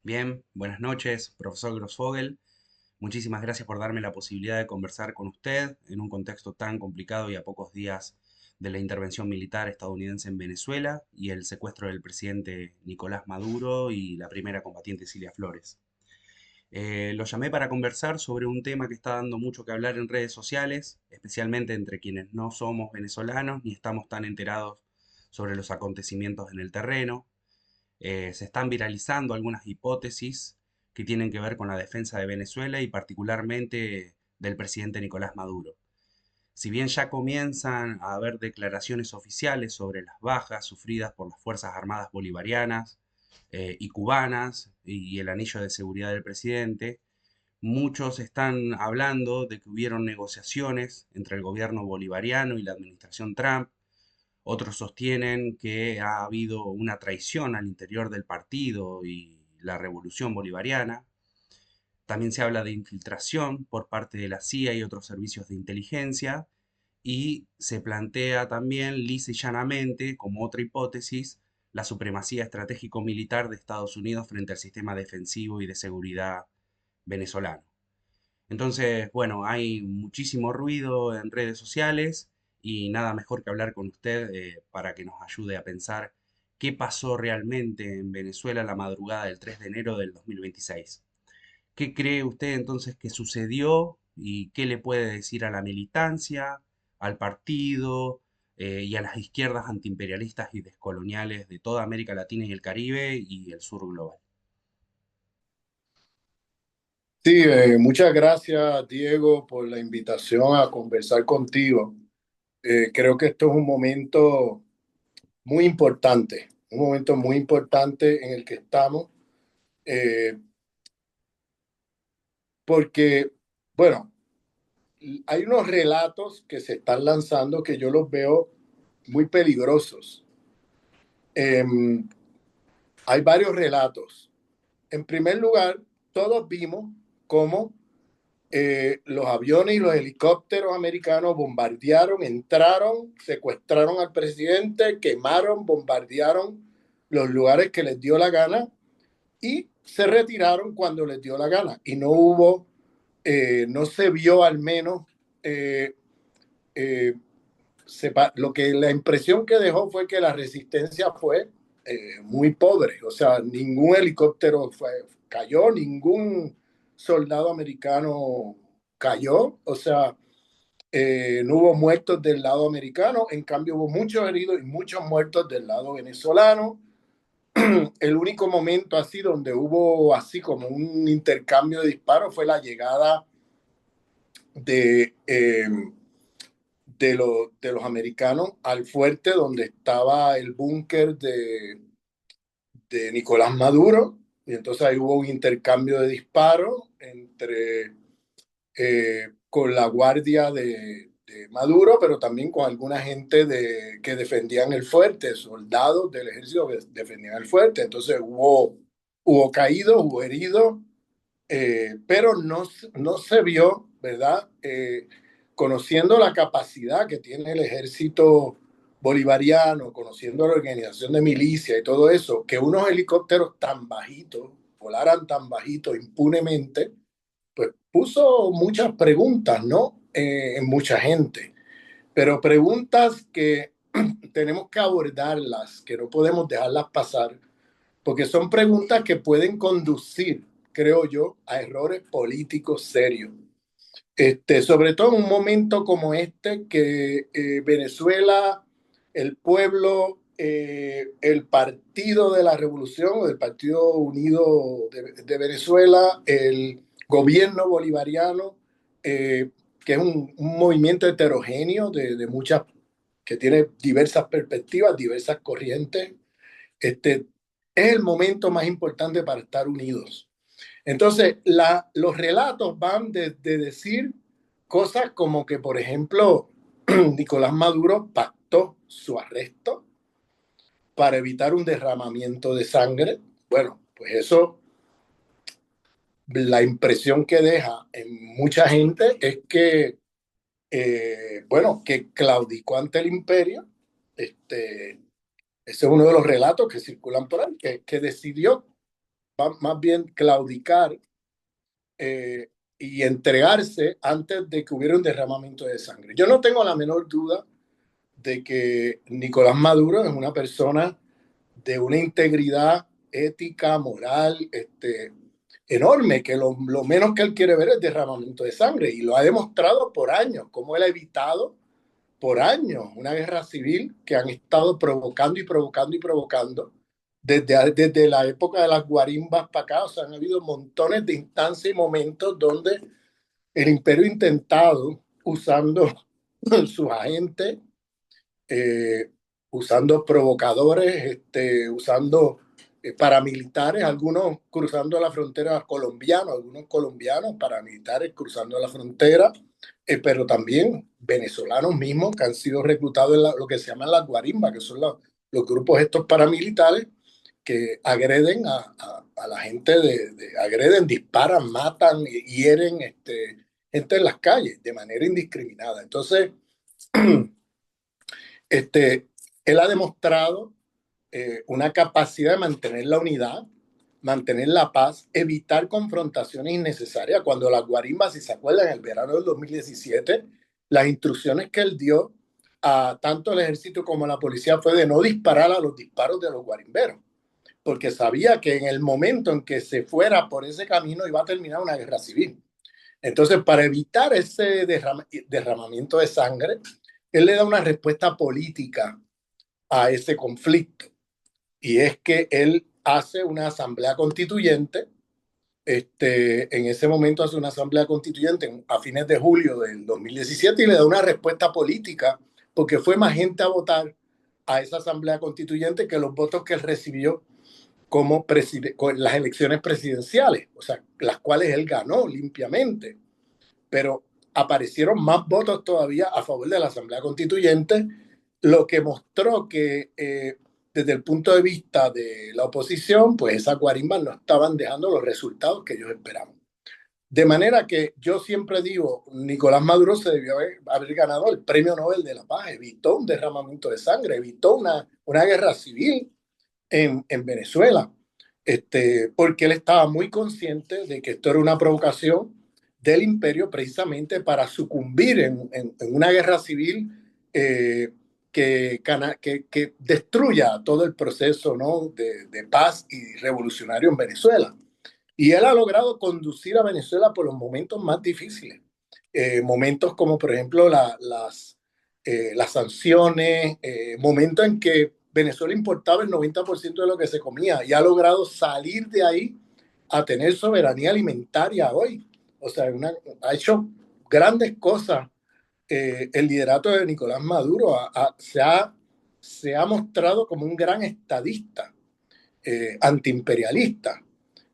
Bien, buenas noches, profesor Grossfogel. Muchísimas gracias por darme la posibilidad de conversar con usted en un contexto tan complicado y a pocos días de la intervención militar estadounidense en Venezuela y el secuestro del presidente Nicolás Maduro y la primera combatiente Cilia Flores. Lo llamé para conversar sobre un tema que está dando mucho que hablar en redes sociales, especialmente entre quienes no somos venezolanos ni estamos tan enterados sobre los acontecimientos en el terreno. Se están viralizando algunas hipótesis que tienen que ver con la defensa de Venezuela y particularmente del presidente Nicolás Maduro. Si bien ya comienzan a haber declaraciones oficiales sobre las bajas sufridas por las Fuerzas Armadas Bolivarianas y cubanas y el anillo de seguridad del presidente, muchos están hablando de que hubieron negociaciones entre el gobierno bolivariano y la administración Trump. Otros sostienen que ha habido una traición al interior del partido y la revolución bolivariana. También se habla de infiltración por parte de la CIA y otros servicios de inteligencia. Y se plantea también lisa y llanamente, como otra hipótesis, la supremacía estratégico-militar de Estados Unidos frente al sistema defensivo y de seguridad venezolano. Entonces, bueno, hay muchísimo ruido en redes sociales y nada mejor que hablar con usted para que nos ayude a pensar qué pasó realmente en Venezuela la madrugada del 3 de enero del 2026. ¿Qué cree usted entonces que sucedió y qué le puede decir a la militancia, al partido y a las izquierdas antiimperialistas y descoloniales de toda América Latina y el Caribe y el sur global? Sí, muchas gracias, Diego, por la invitación a conversar contigo. Creo que esto es un momento muy importante en el que estamos, eh, porque, bueno, hay unos relatos que se están lanzando que yo los veo muy peligrosos. Eh, Hay varios relatos. En primer lugar, todos vimos cómo los aviones y los helicópteros americanos bombardearon, entraron, secuestraron al presidente, quemaron, bombardearon los lugares que les dio la gana y se retiraron cuando les dio la gana. Y no hubo, no se vio al menos, eh, eh, lo que la impresión que dejó fue que la resistencia fue muy pobre. O sea, ningún helicóptero cayó, ningún soldado americano cayó. O sea, no hubo muertos del lado americano, en cambio hubo muchos heridos y muchos muertos del lado venezolano. El único momento así donde hubo así como un intercambio de disparos fue la llegada de, de los americanos al fuerte donde estaba el búnker de Nicolás Maduro. Y entonces ahí hubo un intercambio de disparos con la guardia de Maduro, pero también con alguna gente que defendían el fuerte, soldados del ejército que defendían el fuerte. Entonces hubo caídos, hubo heridos, pero no se vio, ¿verdad? Conociendo la capacidad que tiene el ejército bolivariano, conociendo la organización de milicia y todo eso, que unos helicópteros tan bajitos, volaran tan bajito impunemente, pues puso muchas preguntas, ¿no? En mucha gente, pero preguntas que tenemos que abordarlas, que no podemos dejarlas pasar, porque son preguntas que pueden conducir, creo yo, a errores políticos serios. Sobre todo en un momento como este, que Venezuela, el pueblo, el Partido de la Revolución, o el Partido Unido de Venezuela, el gobierno bolivariano, que es un movimiento heterogéneo de muchas, que tiene diversas perspectivas, diversas corrientes. Es el momento más importante para estar unidos. Entonces, los relatos van de decir cosas como que, por ejemplo, Nicolás Maduro pactó su arresto para evitar un derramamiento de sangre. Bueno, pues eso, la impresión que deja en mucha gente es que, bueno, que claudicó ante el imperio. Ese es uno de los relatos que circulan por ahí, que decidió más bien claudicar y entregarse antes de que hubiera un derramamiento de sangre. Yo no tengo la menor duda de que Nicolás Maduro es una persona de una integridad ética, moral, enorme, que lo menos que él quiere ver es derramamiento de sangre, y lo ha demostrado por años, como él ha evitado por años una guerra civil que han estado provocando y provocando y provocando desde la época de las guarimbas para acá. O sea, han habido montones de instancias y momentos donde el imperio ha intentado, usando sus agentes, eh, usando provocadores, usando paramilitares, algunos cruzando la frontera colombiana, algunos colombianos paramilitares cruzando la frontera, pero también venezolanos mismos que han sido reclutados en lo que se llaman las guarimbas, que son los grupos estos paramilitares que agreden a la gente, agreden, disparan, matan, hieren gente en las calles de manera indiscriminada. Entonces, Este, él ha demostrado una capacidad de mantener la unidad, mantener la paz, evitar confrontaciones innecesarias. Cuando las guarimbas, si se acuerdan, en el verano del 2017, las instrucciones que él dio a tanto el ejército como a la policía fue de no disparar a los disparos de los guarimberos, porque sabía que en el momento en que se fuera por ese camino iba a terminar una guerra civil. Entonces, para evitar ese derramamiento de sangre, él le da una respuesta política a ese conflicto. Y es que él hace una asamblea constituyente, en ese momento hace una asamblea constituyente a fines de julio del 2017 y le da una respuesta política porque fue más gente a votar a esa asamblea constituyente que los votos que él recibió como con las elecciones presidenciales, o sea, las cuales él ganó limpiamente, pero aparecieron más votos todavía a favor de la asamblea constituyente, lo que mostró que desde el punto de vista de la oposición, pues esas guarimbas no estaban dejando los resultados que ellos esperaban. De manera que yo siempre digo, Nicolás Maduro se debió haber ganado el Premio Nobel de la Paz, evitó un derramamiento de sangre, evitó una guerra civil en Venezuela, porque él estaba muy consciente de que esto era una provocación del imperio precisamente para sucumbir en una guerra civil que destruya todo el proceso, ¿no?, de paz y revolucionario en Venezuela. Y él ha logrado conducir a Venezuela por los momentos más difíciles. Momentos como, por ejemplo, las sanciones, momentos en que Venezuela importaba el 90% de lo que se comía y ha logrado salir de ahí a tener soberanía alimentaria hoy. O sea, ha hecho grandes cosas. El liderato de Nicolás Maduro se ha mostrado como un gran estadista, antiimperialista.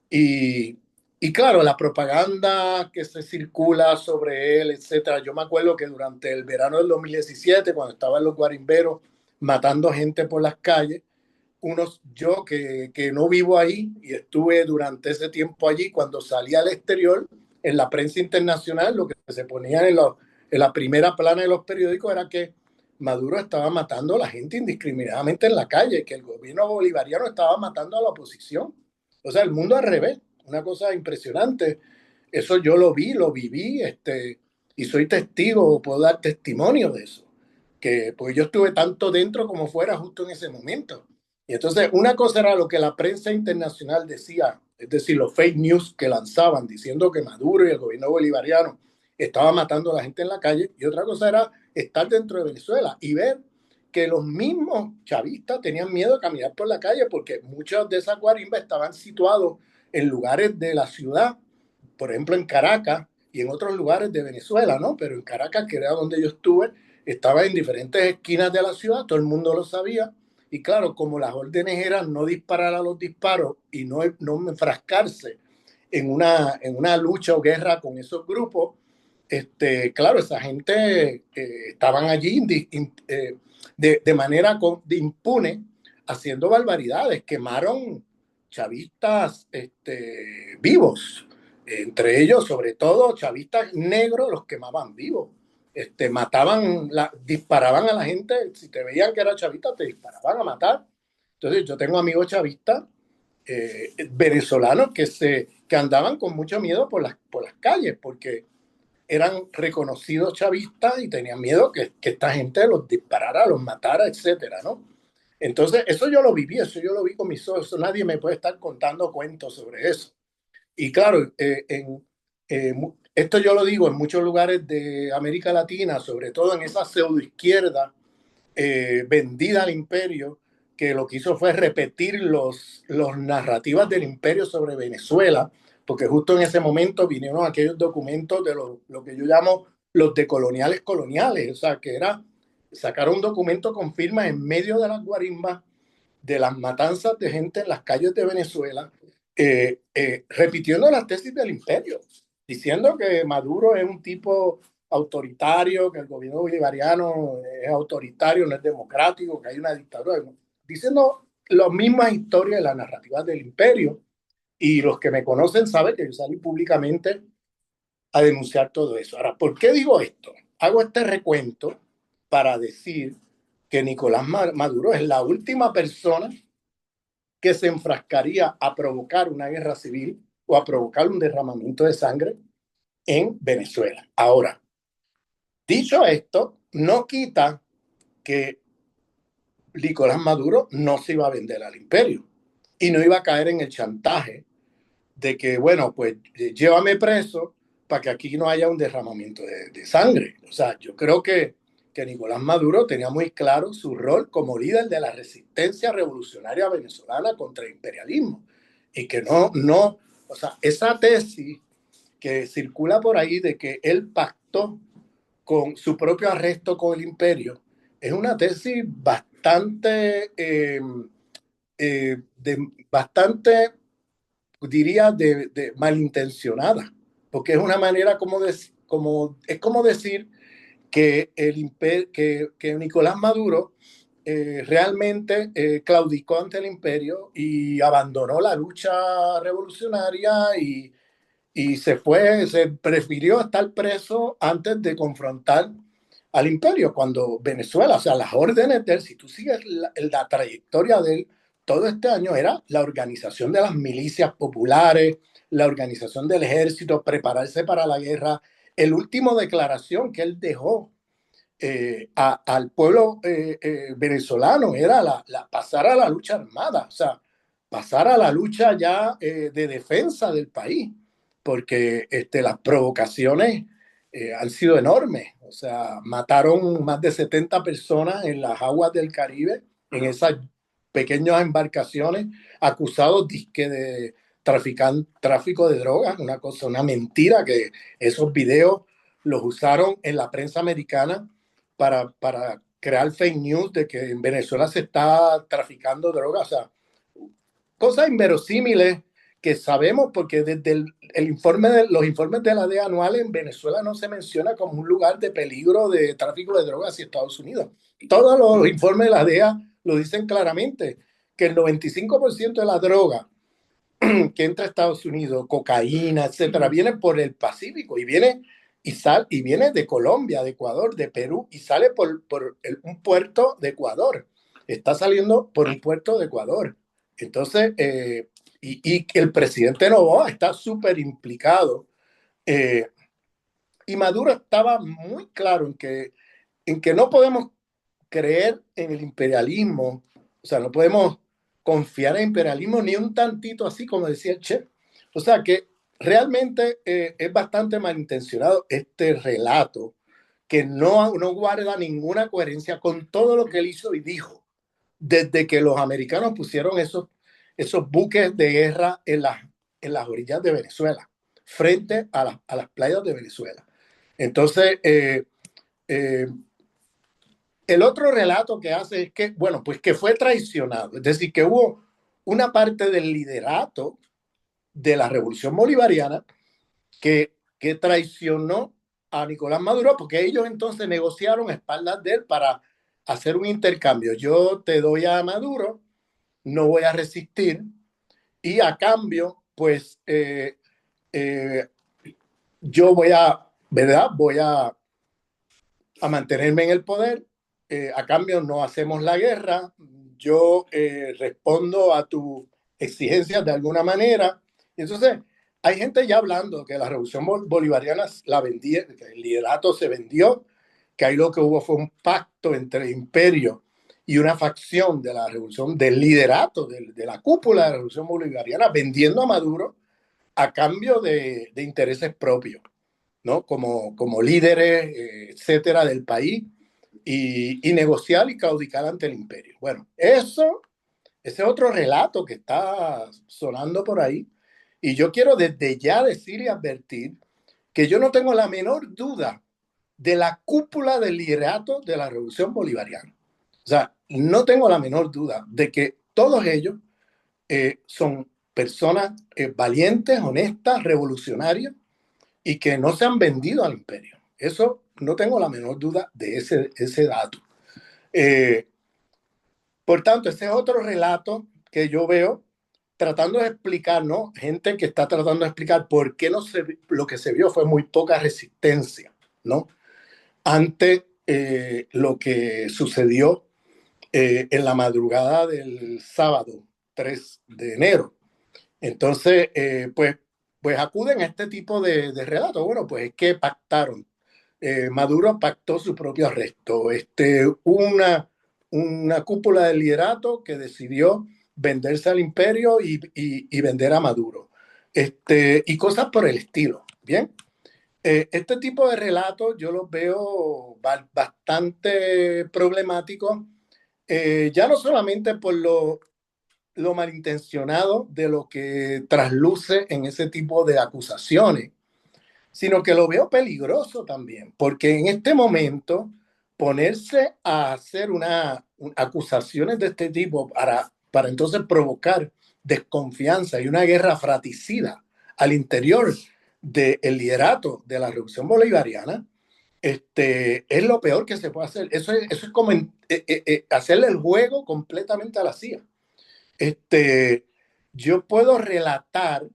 Y, y claro, la propaganda que se circula sobre él, etcétera. Yo me acuerdo que durante el verano del 2017, cuando estaban los guarimberos matando gente por las calles, yo que no vivo ahí y estuve durante ese tiempo allí, cuando salía al exterior, en la prensa internacional, lo que se ponía en la primera plana de los periódicos era que Maduro estaba matando a la gente indiscriminadamente en la calle, que el gobierno bolivariano estaba matando a la oposición. O sea, el mundo al revés, una cosa impresionante. Eso yo lo vi, lo viví, y soy testigo, puedo dar testimonio de eso, que pues yo estuve tanto dentro como fuera justo en ese momento. Y entonces una cosa era lo que la prensa internacional decía, es decir, los fake news que lanzaban diciendo que Maduro y el gobierno bolivariano estaba matando a la gente en la calle, y otra cosa era estar dentro de Venezuela y ver que los mismos chavistas tenían miedo de caminar por la calle porque muchas de esas guarimbas estaban situados en lugares de la ciudad, por ejemplo en Caracas y en otros lugares de Venezuela, ¿no? Pero en Caracas, que era donde yo estuve, estaba en diferentes esquinas de la ciudad, todo el mundo lo sabía, y claro, como las órdenes eran no disparar a los disparos y no enfrascarse en una lucha o guerra con esos grupos, claro, esa gente estaban allí de manera impune haciendo barbaridades, quemaron chavistas vivos, entre ellos sobre todo chavistas negros los quemaban vivos, disparaban a la gente, si te veían que era chavista te disparaban a matar. Entonces yo tengo amigos chavistas venezolanos que andaban con mucho miedo por las calles, porque eran reconocidos chavistas y tenían miedo que esta gente los disparara, los matara, etcétera, ¿no? Entonces, eso yo lo viví, eso yo lo vi con mis ojos, nadie me puede estar contando cuentos sobre eso. Y claro, esto yo lo digo en muchos lugares de América Latina, sobre todo en esa pseudoizquierda vendida al imperio, que lo que hizo fue repetir los narrativas del imperio sobre Venezuela, porque justo en ese momento vinieron aquellos documentos de lo que yo llamo los decoloniales coloniales, o sea, que era sacar un documento con firmas en medio de las guarimbas, de las matanzas de gente en las calles de Venezuela, repitiendo las tesis del imperio, diciendo que Maduro es un tipo autoritario, que el gobierno bolivariano es autoritario, no es democrático, que hay una dictadura, diciendo las mismas historias de las narrativas del imperio. Y los que me conocen saben que yo salí públicamente a denunciar todo eso. Ahora, ¿por qué digo esto? Hago este recuento para decir que Nicolás Maduro es la última persona que se enfrascaría a provocar una guerra civil o a provocar un derramamiento de sangre en Venezuela. Ahora, dicho esto, no quita que Nicolás Maduro no se iba a vender al imperio y no iba a caer en el chantaje de que, bueno, pues llévame preso para que aquí no haya un derramamiento de sangre. O sea, yo creo que Nicolás Maduro tenía muy claro su rol como líder de la resistencia revolucionaria venezolana contra el imperialismo y que no, o sea, esa tesis que circula por ahí de que él pactó con su propio arresto con el imperio es una tesis bastante, bastante diría, de malintencionada, porque es una manera es como decir que, que Nicolás Maduro realmente claudicó ante el imperio y abandonó la lucha revolucionaria y se prefirió estar preso antes de confrontar al imperio, cuando Venezuela, o sea, las órdenes de él, si tú sigues la trayectoria de él, todo este año era la organización de las milicias populares, la organización del ejército, prepararse para la guerra. El último declaración que él dejó al pueblo venezolano era pasar a la lucha armada, o sea, pasar a la lucha ya de defensa del país, porque las provocaciones han sido enormes. O sea, mataron más de 70 personas en las aguas del Caribe, en esas pequeñas embarcaciones, acusados de tráfico de drogas, una cosa, una mentira, que esos videos los usaron en la prensa americana para crear fake news de que en Venezuela se está traficando drogas. O sea, cosas inverosímiles que sabemos porque desde el informe los informes de la DEA anuales en Venezuela no se menciona como un lugar de peligro de tráfico de drogas hacia Estados Unidos. Todos los informes de la DEA lo dicen claramente, que el 95% de la droga que entra a Estados Unidos, cocaína, etcétera, viene por el Pacífico y viene de Colombia, de Ecuador, de Perú y sale un puerto de Ecuador. Está saliendo por un puerto de Ecuador. Entonces, y el presidente Noboa está súper implicado. Eh, y Maduro estaba muy claro en que no podemos creer en el imperialismo, o sea, no podemos confiar en el imperialismo ni un tantito así como decía el Che. O sea que realmente es bastante malintencionado este relato que no guarda ninguna coherencia con todo lo que él hizo y dijo desde que los americanos pusieron esos buques de guerra en las orillas de Venezuela, frente a las playas de Venezuela. Entonces, eh, el otro relato que hace es que, bueno, pues que fue traicionado, es decir, que hubo una parte del liderato de la revolución bolivariana que traicionó a Nicolás Maduro, porque ellos entonces negociaron a espaldas de él para hacer un intercambio. Yo te doy a Maduro, no voy a resistir, y a cambio, pues eh, yo voy a, ¿verdad? Voy a mantenerme en el poder, a cambio no hacemos la guerra, yo respondo exigencias de alguna manera. Entonces, hay gente ya hablando que la revolución bolivariana la vendía, que el liderato se vendió, que ahí lo que hubo fue un pacto entre el imperio y una facción de la revolución, del liderato, de la cúpula de la revolución bolivariana, vendiendo a Maduro a cambio de intereses propios, ¿no? Como líderes, etcétera, del país y negociar y claudicar ante el imperio. Bueno, ese es otro relato que está sonando por ahí. Y yo quiero desde ya decir y advertir que yo no tengo la menor duda de la cúpula del liderato de la revolución bolivariana. O sea, no tengo la menor duda de que todos ellos son personas valientes, honestas, revolucionarias y que no se han vendido al imperio. Eso no tengo la menor duda de ese dato. Eh, por tanto, ese es otro relato que yo veo tratando de explicar, ¿no? Gente que está tratando de explicar por qué no lo que se vio fue muy poca resistencia, ¿no? Ante lo que sucedió en la madrugada del sábado 3 de enero. Entonces, pues acuden a este tipo de relatos. Bueno, pues es que pactaron. Maduro pactó su propio arresto. Una cúpula de liderato que decidió venderse al imperio y vender a Maduro. Y cosas por el estilo. Bien. Este tipo de relatos yo los veo bastante problemáticos, ya no solamente por lo malintencionado de lo que trasluce en ese tipo de acusaciones, sino que lo veo peligroso también, porque en este momento ponerse a hacer acusaciones de este tipo para entonces provocar desconfianza y una guerra fratricida al interior del liderato de la revolución bolivariana, es lo peor que se puede hacer. Eso es como hacerle el juego completamente a la CIA. Yo puedo relatar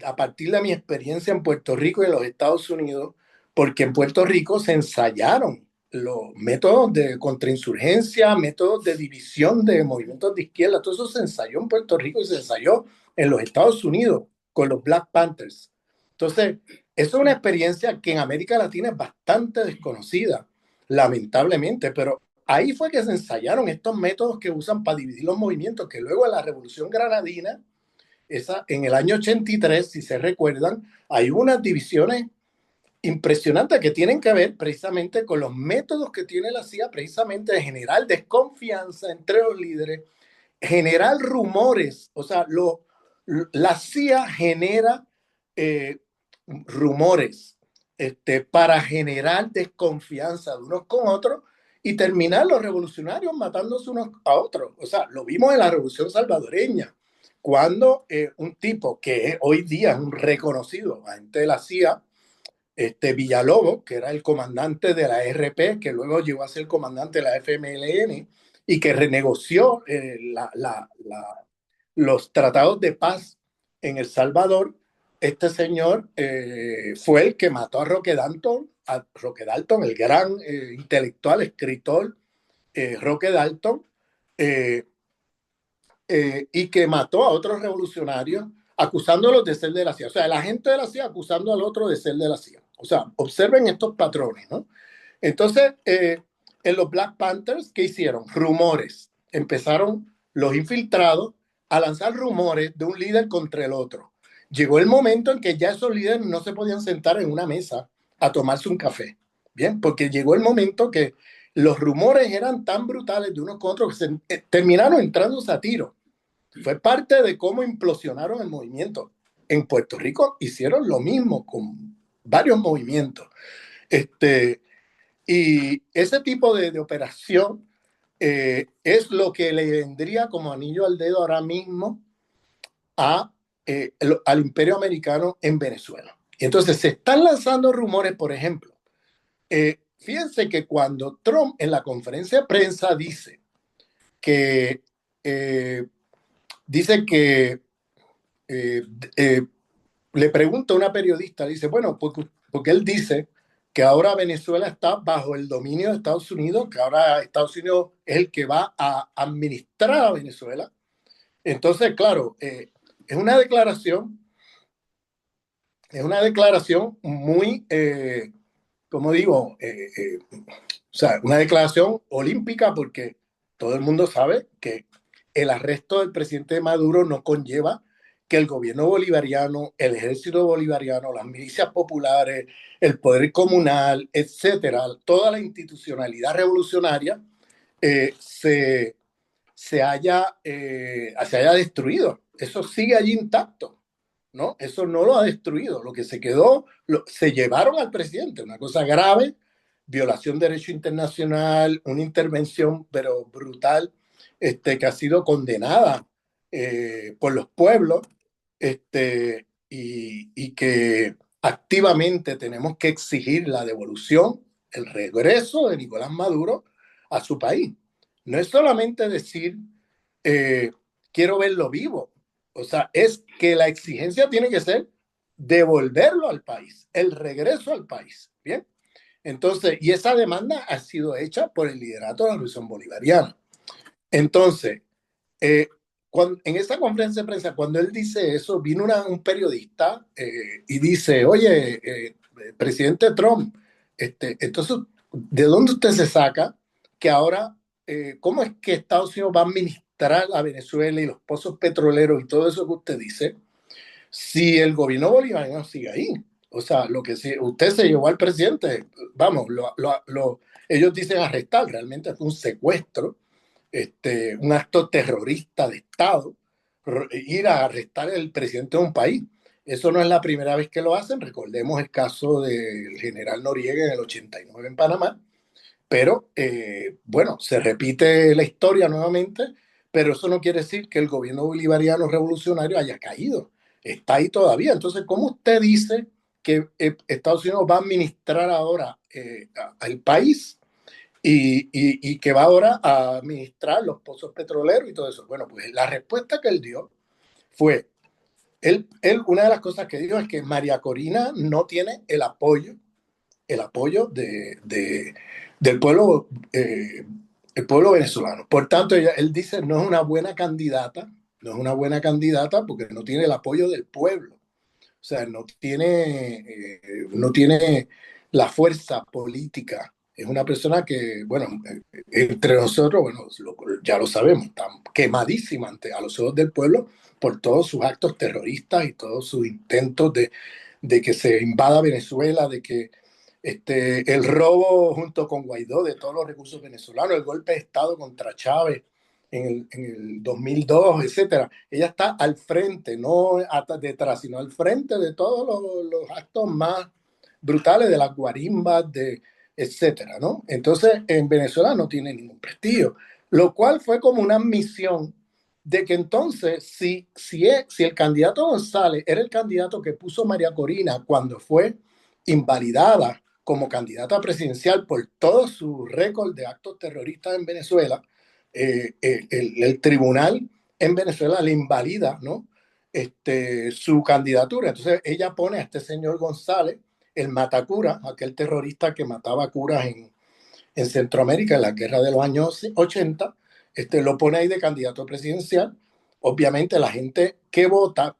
a partir de mi experiencia en Puerto Rico y en los Estados Unidos, porque en Puerto Rico se ensayaron los métodos de contrainsurgencia, métodos de división de movimientos de izquierda, todo eso se ensayó en Puerto Rico y se ensayó en los Estados Unidos con los Black Panthers. Entonces, eso es una experiencia que en América Latina es bastante desconocida, lamentablemente, pero ahí fue que se ensayaron estos métodos que usan para dividir los movimientos, que luego en la Revolución Granadina, en el año 83, si se recuerdan, hay unas divisiones impresionantes que tienen que ver precisamente con los métodos que tiene la CIA, precisamente de generar desconfianza entre los líderes, generar rumores, o sea, la CIA genera eh, rumores para generar desconfianza de unos con otros y terminar los revolucionarios matándose unos a otros. O sea, lo vimos en la Revolución Salvadoreña, cuando un tipo que hoy día es un reconocido agente de la CIA, Villalobos, que era el comandante de la RP, que luego llegó a ser comandante de la FMLN y que renegoció los tratados de paz en El Salvador. Este señor fue el que mató a Roque Dalton, el gran intelectual, escritor Roque Dalton, eh, y que mató a otros revolucionarios acusándolos de ser de la CIA. O sea, el agente de la CIA acusando al otro de ser de la CIA. O sea, observen estos patrones, ¿no? Entonces, en los Black Panthers, ¿qué hicieron? Rumores. Empezaron los infiltrados a lanzar rumores de un líder contra el otro. Llegó el momento en que ya esos líderes no se podían sentar en una mesa a tomarse un café. Bien, porque llegó el momento que los rumores eran tan brutales de unos con otros que terminaron entrándose a tiro. Fue parte de cómo implosionaron el movimiento. En Puerto Rico hicieron lo mismo con varios movimientos. Y ese tipo de operación es lo que le vendría como anillo al dedo ahora mismo a, al imperio americano en Venezuela. Y entonces se están lanzando rumores, por ejemplo. Fíjense que cuando Trump en la conferencia de prensa que, eh, dice que eh, eh, le pregunta a una periodista, dice, bueno, porque él dice que ahora Venezuela está bajo el dominio de Estados Unidos, que ahora Estados Unidos es el que va a administrar a Venezuela. Entonces, claro, es una declaración, es una declaración muy, como digo, o sea, una declaración olímpica porque todo el mundo sabe que el arresto del presidente Maduro no conlleva que el gobierno bolivariano, el ejército bolivariano, las milicias populares, el poder comunal, etcétera, toda la institucionalidad revolucionaria eh, se, se haya destruido. Eso sigue allí intacto, ¿no? Eso no lo ha destruido. Lo que se quedó, se llevaron al presidente, una cosa grave, violación de derecho internacional, una intervención, pero brutal, que ha sido condenada por los pueblos, y que activamente tenemos que exigir la devolución, el regreso de Nicolás Maduro a su país. No es solamente decir, eh, quiero verlo vivo, o sea, es que la exigencia tiene que ser devolverlo al país, el regreso al país. Bien, entonces, y esa demanda ha sido hecha por el liderato de la Revolución Bolivariana. Entonces, eh, en esa conferencia de prensa, cuando él dice eso, vino un periodista y dice, oye, presidente Trump, entonces, ¿de dónde usted se saca que ahora, cómo es que Estados Unidos va a administrar a Venezuela y los pozos petroleros y todo eso que usted dice, si el gobierno bolivariano sigue ahí? O sea, lo que si usted se llevó al presidente, vamos, ellos dicen arrestar, realmente fue un secuestro, un acto terrorista de Estado, ir a arrestar al presidente de un país. Eso no es la primera vez que lo hacen. Recordemos el caso del general Noriega en el 89 en Panamá. Pero bueno, se repite la historia nuevamente, pero eso no quiere decir que el gobierno bolivariano revolucionario haya caído. Está ahí todavía. Entonces, ¿cómo usted dice que Estados Unidos va a administrar ahora al país y que va ahora a administrar los pozos petroleros y todo eso? Bueno, pues la respuesta que él dio fue, una de las cosas que dijo es que María Corina no tiene el apoyo del pueblo, el pueblo venezolano. Por tanto, él dice, no es una buena candidata, no es una buena candidata porque no tiene el apoyo del pueblo. O sea, no tiene la fuerza política. Es una persona que, bueno, entre nosotros, bueno, ya lo sabemos, está quemadísima a los ojos del pueblo por todos sus actos terroristas y todos sus intentos de que se invada Venezuela, de que el robo junto con Guaidó de todos los recursos venezolanos, el golpe de Estado contra Chávez en el 2002, etcétera. Ella está al frente, no detrás, sino al frente de todos los actos más brutales de las guarimbas, etcétera, ¿no? Entonces, en Venezuela no tiene ningún prestigio, lo cual fue como una admisión de que entonces, si el candidato González era el candidato que puso María Corina cuando fue invalidada como candidata presidencial por todo su récord de actos terroristas en Venezuela, el tribunal en Venezuela le invalida, ¿no? Su candidatura. Entonces ella pone a este señor González, el matacura, aquel terrorista que mataba curas en Centroamérica en la guerra de los años 80, lo pone ahí de candidato presidencial. Obviamente la gente que vota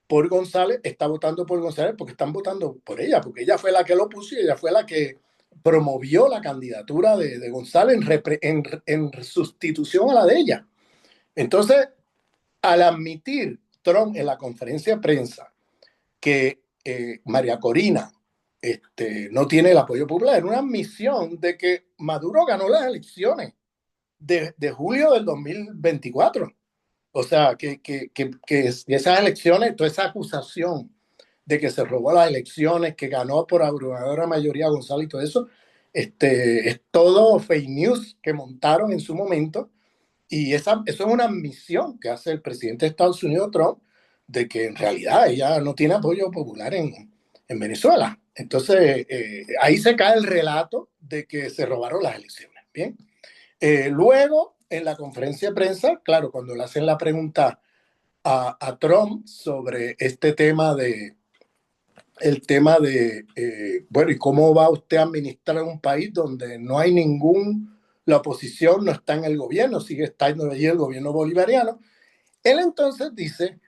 por González está votando por González porque están votando por ella, porque ella fue la que lo puso y ella fue la que promovió la candidatura de González en sustitución a la de ella. Entonces, al admitir Trump en la conferencia de prensa que María Corina no tiene el apoyo popular, era una admisión de que Maduro ganó las elecciones de julio del 2024. O sea, que esas elecciones, toda esa acusación de que se robó las elecciones, que ganó por abrumadora mayoría Gonzalo y todo eso, es todo fake news que montaron en su momento. Y eso es una admisión que hace el presidente de Estados Unidos, Trump, de que en realidad ella no tiene apoyo popular en Venezuela. Entonces, ahí se cae el relato de que se robaron las elecciones. Bien. Luego, en la conferencia de prensa, claro, cuando le hacen la pregunta a Trump sobre este tema bueno, ¿y cómo va usted a administrar un país donde no hay la oposición no está en el gobierno, sigue estando allí el gobierno bolivariano? Él entonces dice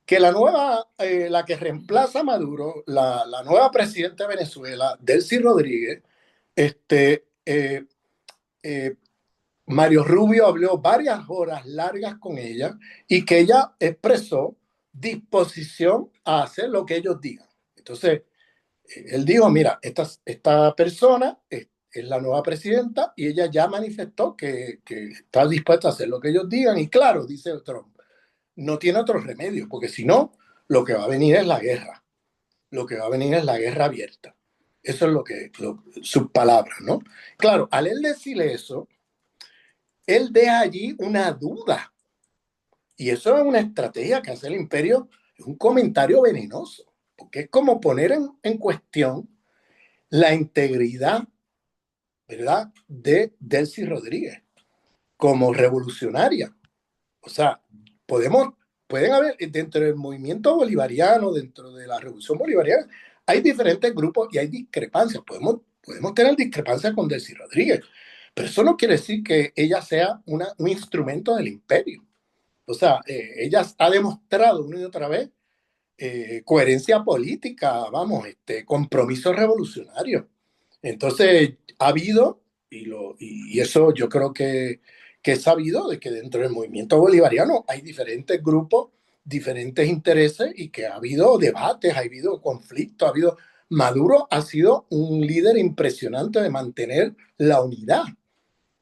que la que reemplaza a Maduro, la nueva presidenta de Venezuela, Delcy Rodríguez, este, eh, Mario Rubio habló varias horas largas con ella y que ella expresó disposición a hacer lo que ellos digan. Entonces, él dijo, mira, esta persona es la nueva presidenta y ella ya manifestó que está dispuesta a hacer lo que ellos digan. Y claro, dice Trump, no tiene otro remedio, porque si no, lo que va a venir es la guerra. Lo que va a venir es la guerra abierta. Eso es sus palabras, ¿no? Claro, al él decirle eso, él deja allí una duda. Y eso es una estrategia que hace el imperio, es un comentario venenoso, porque es como poner en cuestión la integridad, ¿verdad?, de Delcy Rodríguez como revolucionaria. O sea, pueden haber dentro del movimiento bolivariano, dentro de la revolución bolivariana, hay diferentes grupos y hay discrepancias. Podemos tener discrepancias con Delcy Rodríguez, pero eso no quiere decir que ella sea un instrumento del imperio. O sea, ella ha demostrado una y otra vez coherencia política, vamos, compromiso revolucionario. Entonces, ha habido, y eso yo creo que es sabido, de que dentro del movimiento bolivariano hay diferentes grupos, diferentes intereses y que ha habido debates, ha habido conflictos, ha habido... Maduro ha sido un líder impresionante de mantener la unidad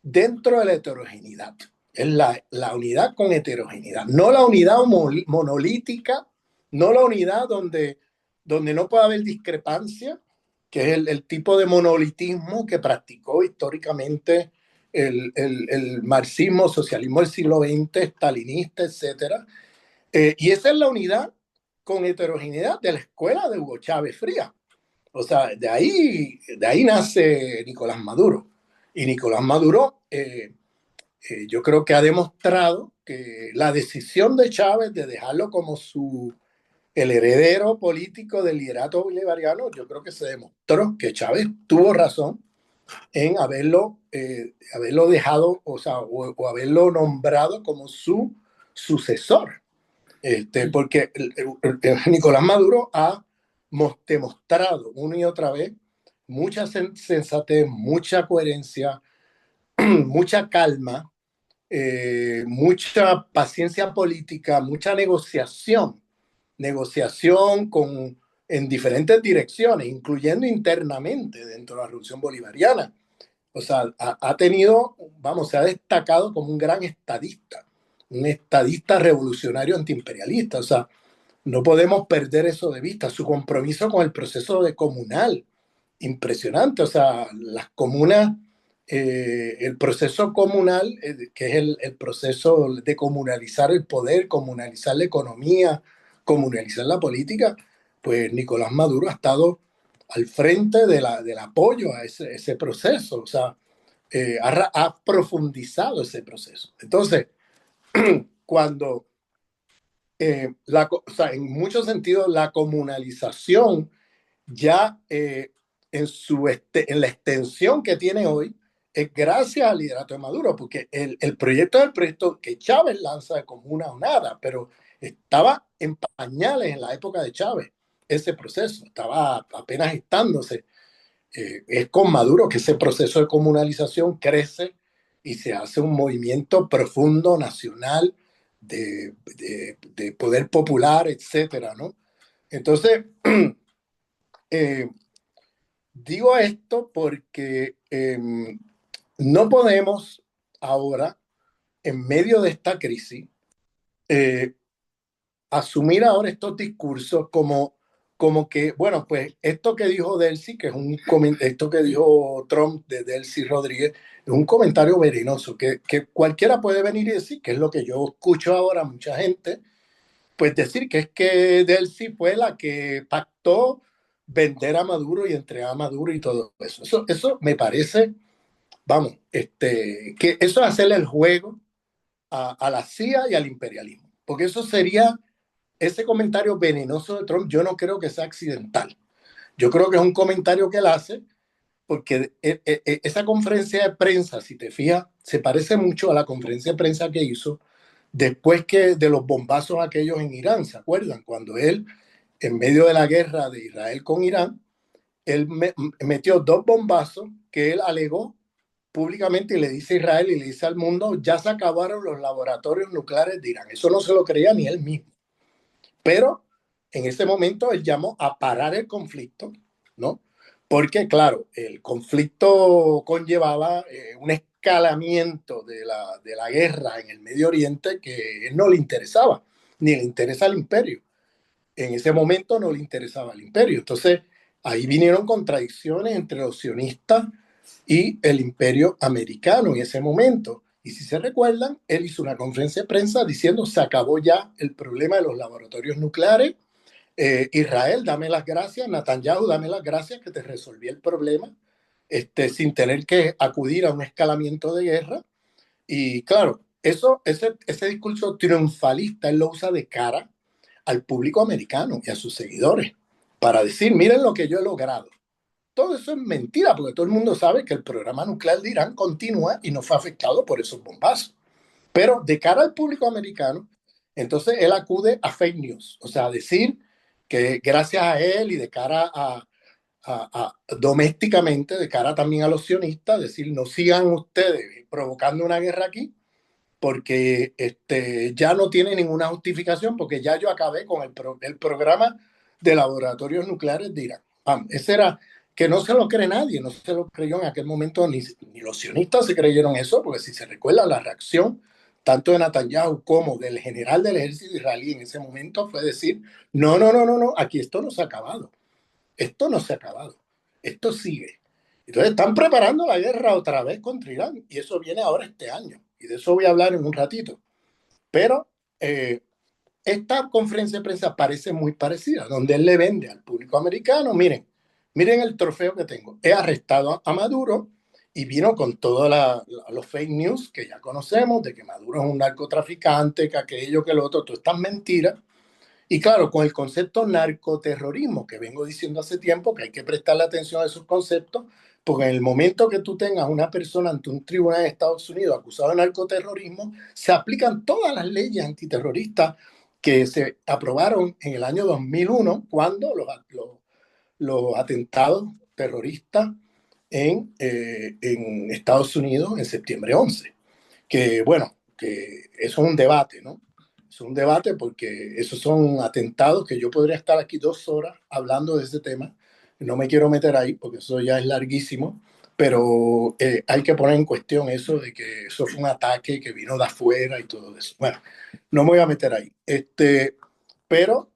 dentro de la heterogeneidad. Es la unidad con heterogeneidad, no la unidad monolítica, no la unidad donde no puede haber discrepancia, que es el tipo de monolitismo que practicó históricamente el marxismo, socialismo del siglo XX, stalinista, etc. Y esa es la unidad con heterogeneidad de la escuela de Hugo Chávez Frías. O sea, de ahí nace Nicolás Maduro. Y Nicolás Maduro, yo creo que ha demostrado que la decisión de Chávez de dejarlo como el heredero político del liderato bolivariano, yo creo que se demostró que Chávez tuvo razón en haberlo dejado, o sea, o haberlo nombrado como su sucesor. Porque Nicolás Maduro ha demostrado una y otra vez mucha sensatez, mucha coherencia, mucha calma, mucha paciencia política, mucha negociación en diferentes direcciones, incluyendo internamente dentro de la Revolución Bolivariana. O sea, ha tenido, vamos, se ha destacado como un estadista revolucionario antiimperialista. O sea, no podemos perder eso de vista, su compromiso con el proceso de comunal, impresionante. O sea, las comunas, el proceso comunal, que es el proceso de comunalizar el poder, comunalizar la economía, comunalizar la política, pues Nicolás Maduro ha estado al frente del apoyo a ese proceso. O sea, ha profundizado ese proceso. Entonces, cuando o sea, en muchos sentidos la comunalización ya en la extensión que tiene hoy es gracias al liderato de Maduro, porque el proyecto es el proyecto que Chávez lanza de comuna o nada, pero estaba en pañales en la época de Chávez ese proceso, estaba apenas estándose. Es con Maduro que ese proceso de comunalización crece y se hace un movimiento profundo nacional de poder popular, etcétera, ¿no? Entonces, eh, digo esto porque no podemos ahora, en medio de esta crisis, eh, asumir ahora estos discursos como que, bueno, pues esto que dijo Delcy, que es esto que dijo Trump de Delcy Rodríguez, es un comentario venenoso, que cualquiera puede venir y decir, que es lo que yo escucho ahora a mucha gente, pues decir que es que Delcy fue la que pactó vender a Maduro y entregar a Maduro y todo eso. Eso me parece, vamos, que eso es hacerle el juego a la CIA y al imperialismo, porque eso sería ese comentario venenoso de Trump. Yo no creo que sea accidental. Yo creo que es un comentario que él hace porque esa conferencia de prensa, si te fijas, se parece mucho a la conferencia de prensa que hizo después que de los bombazos aquellos en Irán, ¿se acuerdan? Cuando él, en medio de la guerra de Israel con Irán, él metió dos bombazos que él alegó públicamente y le dice a Israel y le dice al mundo, ya se acabaron los laboratorios nucleares de Irán. Eso no se lo creía ni él mismo. Pero en ese momento él llamó a parar el conflicto, ¿no? Porque, claro, el conflicto conllevaba un escalamiento de la guerra en el Medio Oriente que no le interesaba, ni le interesa al imperio. En ese momento no le interesaba al imperio. Entonces, ahí vinieron contradicciones entre los sionistas y el imperio americano en ese momento. Y si se recuerdan, él hizo una conferencia de prensa diciendo se acabó ya el problema de los laboratorios nucleares. Israel, dame las gracias. Netanyahu, dame las gracias que te resolví el problema sin tener que acudir a un escalamiento de guerra. Y claro, ese discurso triunfalista él lo usa de cara al público americano y a sus seguidores para decir, miren lo que yo he logrado. Todo eso es mentira, porque todo el mundo sabe que el programa nuclear de Irán continúa y no fue afectado por esos bombazos. Pero de cara al público americano, entonces él acude a fake news, o sea, a decir que gracias a él y de cara domésticamente, de cara también a los sionistas, decir, no sigan ustedes provocando una guerra aquí, porque ya no tiene ninguna justificación, porque ya yo acabé con el programa de laboratorios nucleares de Irán. Vamos, ese era que no se lo cree nadie, no se lo creyó en aquel momento, ni los sionistas se creyeron eso, porque si se recuerda la reacción tanto de Netanyahu como del general del ejército israelí en ese momento fue decir, no, no, no, no, no, aquí esto no se ha acabado, esto no se ha acabado, esto sigue. Entonces están preparando la guerra otra vez contra Irán y eso viene ahora este año. Y de eso voy a hablar en un ratito. Pero esta conferencia de prensa parece muy parecida, donde él le vende al público americano, miren, miren el trofeo que tengo. He arrestado a Maduro y vino con todos los fake news que ya conocemos, de que Maduro es un narcotraficante, que aquello, que lo otro, todas estas mentiras. Y claro, con el concepto narcoterrorismo, que vengo diciendo hace tiempo, que hay que prestarle atención a esos conceptos, porque en el momento que tú tengas una persona ante un tribunal de Estados Unidos acusado de narcoterrorismo, se aplican todas las leyes antiterroristas que se aprobaron en el año 2001, cuando los atentados terroristas en Estados Unidos en septiembre 11. Que bueno, que eso es un debate, ¿no? Es un debate porque esos son atentados que yo podría estar aquí 2 horas hablando de ese tema. No me quiero meter ahí porque eso ya es larguísimo, pero hay que poner en cuestión eso de que eso fue un ataque que vino de afuera y todo eso. Bueno, no me voy a meter ahí. Pero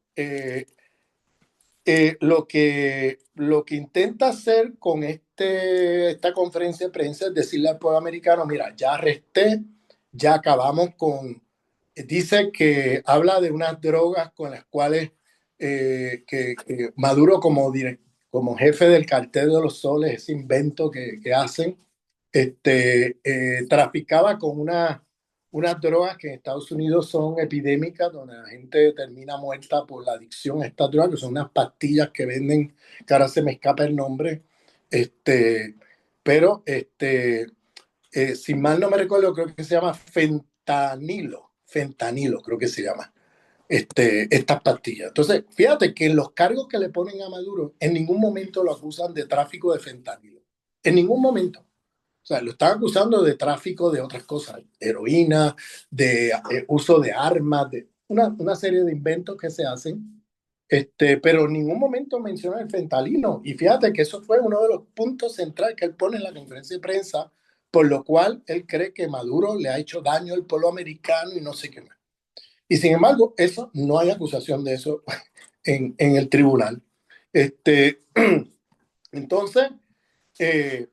lo que intenta hacer con esta conferencia de prensa es decirle al pueblo americano, mira, ya arresté, ya acabamos con. Dice que habla de unas drogas con las cuales que Maduro como jefe del cartel de los soles, ese invento que hacen, traficaba con unas drogas que en Estados Unidos son epidémicas, donde la gente termina muerta por la adicción a estas drogas, que son unas pastillas que venden, que ahora se me escapa el nombre, pero si mal no me recuerdo, creo que se llama fentanilo creo que se llama, estas pastillas. Entonces, fíjate que los cargos que le ponen a Maduro en ningún momento lo acusan de tráfico de fentanilo, en ningún momento. O sea, lo están acusando de tráfico de otras cosas, heroína, de uso de armas, de una serie de inventos que se hacen, pero en ningún momento menciona el fentanilo. Y fíjate que eso fue uno de los puntos centrales que él pone en la conferencia de prensa, por lo cual él cree que Maduro le ha hecho daño al pueblo americano y no sé qué más. Y sin embargo, eso no hay acusación de eso en el tribunal. Entonces, eh,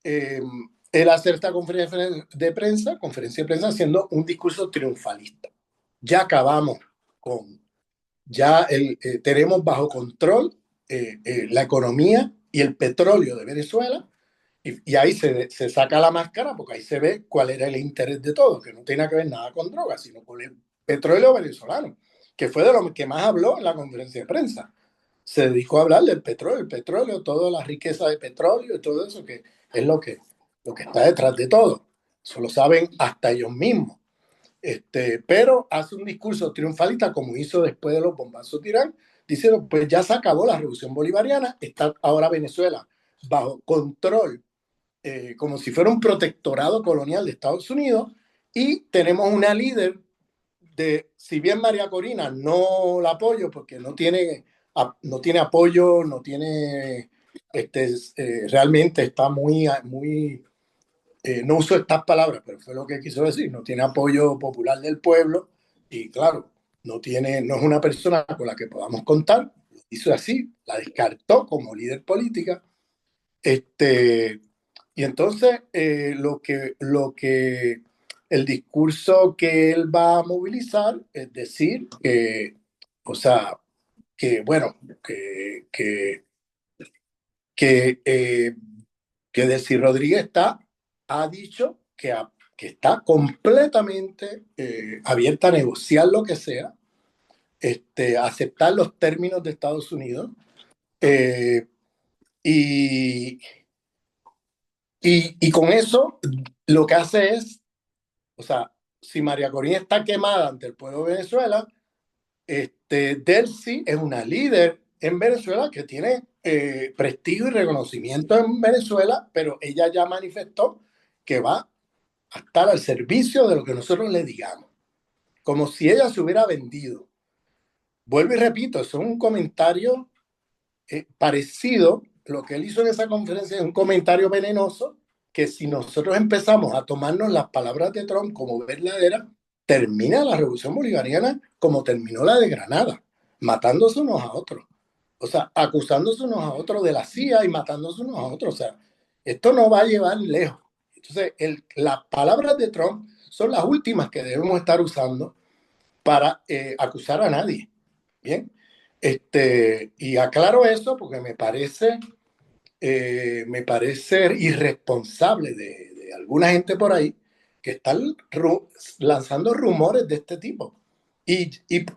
eh, él hacer esta conferencia de prensa haciendo un discurso triunfalista. Ya acabamos con, tenemos bajo control la economía y el petróleo de Venezuela y ahí se saca la máscara porque ahí se ve cuál era el interés de todo, que no tiene que ver nada con drogas, sino con el petróleo venezolano, que fue de lo que más habló en la conferencia de prensa. Se dedicó a hablar del petróleo, el petróleo, toda la riqueza de petróleo y todo eso, que es lo que está detrás de todo. Eso lo saben hasta ellos mismos. Pero hace un discurso triunfalista como hizo después de los bombazos de Irán, diciendo, pues ya se acabó la revolución bolivariana, está ahora Venezuela bajo control, como si fuera un protectorado colonial de Estados Unidos, y tenemos una líder si bien María Corina no la apoyo porque no tiene apoyo, no tiene, realmente está no uso estas palabras, pero fue lo que quiso decir, no tiene apoyo popular del pueblo y claro, no es una persona con la que podamos contar, lo hizo así, la descartó como líder política, y entonces el discurso que él va a movilizar es decir o sea, que bueno, que, eh, que Desi Rodríguez ha dicho que está completamente abierta a negociar lo que sea, a aceptar los términos de Estados Unidos, eh, y, y con eso lo que hace es, o sea, si María Corina está quemada ante el pueblo de Venezuela, Delcy es una líder en Venezuela que tiene prestigio y reconocimiento en Venezuela, pero ella ya manifestó que va a estar al servicio de lo que nosotros le digamos, como si ella se hubiera vendido. Vuelvo y repito, es un comentario parecido, lo que él hizo en esa conferencia es un comentario venenoso que si nosotros empezamos a tomarnos las palabras de Trump como verdaderas, termina la revolución bolivariana como terminó la de Granada, matándose unos a otros. O sea, acusándose unos a otros de la CIA y matándose unos a otros. O sea, esto no va a llevar lejos. Entonces, las palabras de Trump son las últimas que debemos estar usando para acusar a nadie. Bien, y aclaro eso porque me parece irresponsable de alguna gente por ahí que están lanzando rumores de este tipo y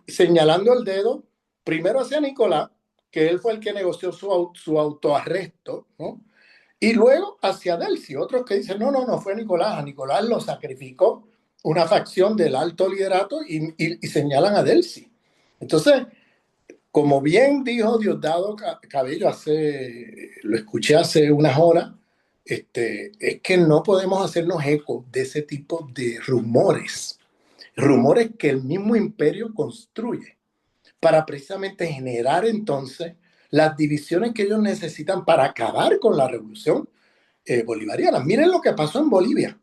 señalando el dedo primero hacia Nicolás, que él fue el que negoció su autoarresto, ¿no? Y luego hacia Delcy, otros que dicen, no, no, no fue Nicolás, a Nicolás lo sacrificó una facción del alto liderato y señalan a Delcy. Entonces, como bien dijo Diosdado Cabello, lo escuché hace unas horas, es que no podemos hacernos eco de ese tipo de rumores, rumores que el mismo imperio construye para precisamente generar entonces las divisiones que ellos necesitan para acabar con la revolución bolivariana. Miren lo que pasó en Bolivia.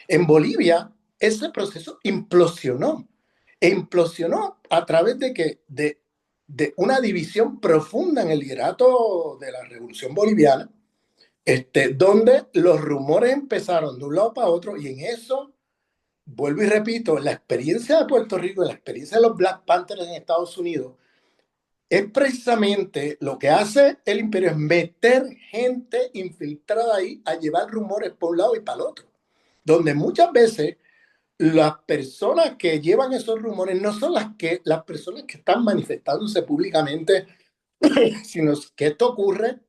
En Bolivia, ese proceso implosionó. E implosionó a través de una división profunda en el liderato de la revolución boliviana, donde los rumores empezaron de un lado para otro y en eso, vuelvo y repito, la experiencia de Puerto Rico y la experiencia de los Black Panthers en Estados Unidos es precisamente lo que hace el imperio, es meter gente infiltrada ahí a llevar rumores por un lado y para el otro, donde muchas veces las personas que llevan esos rumores no son las personas que están manifestándose públicamente, sino que esto ocurre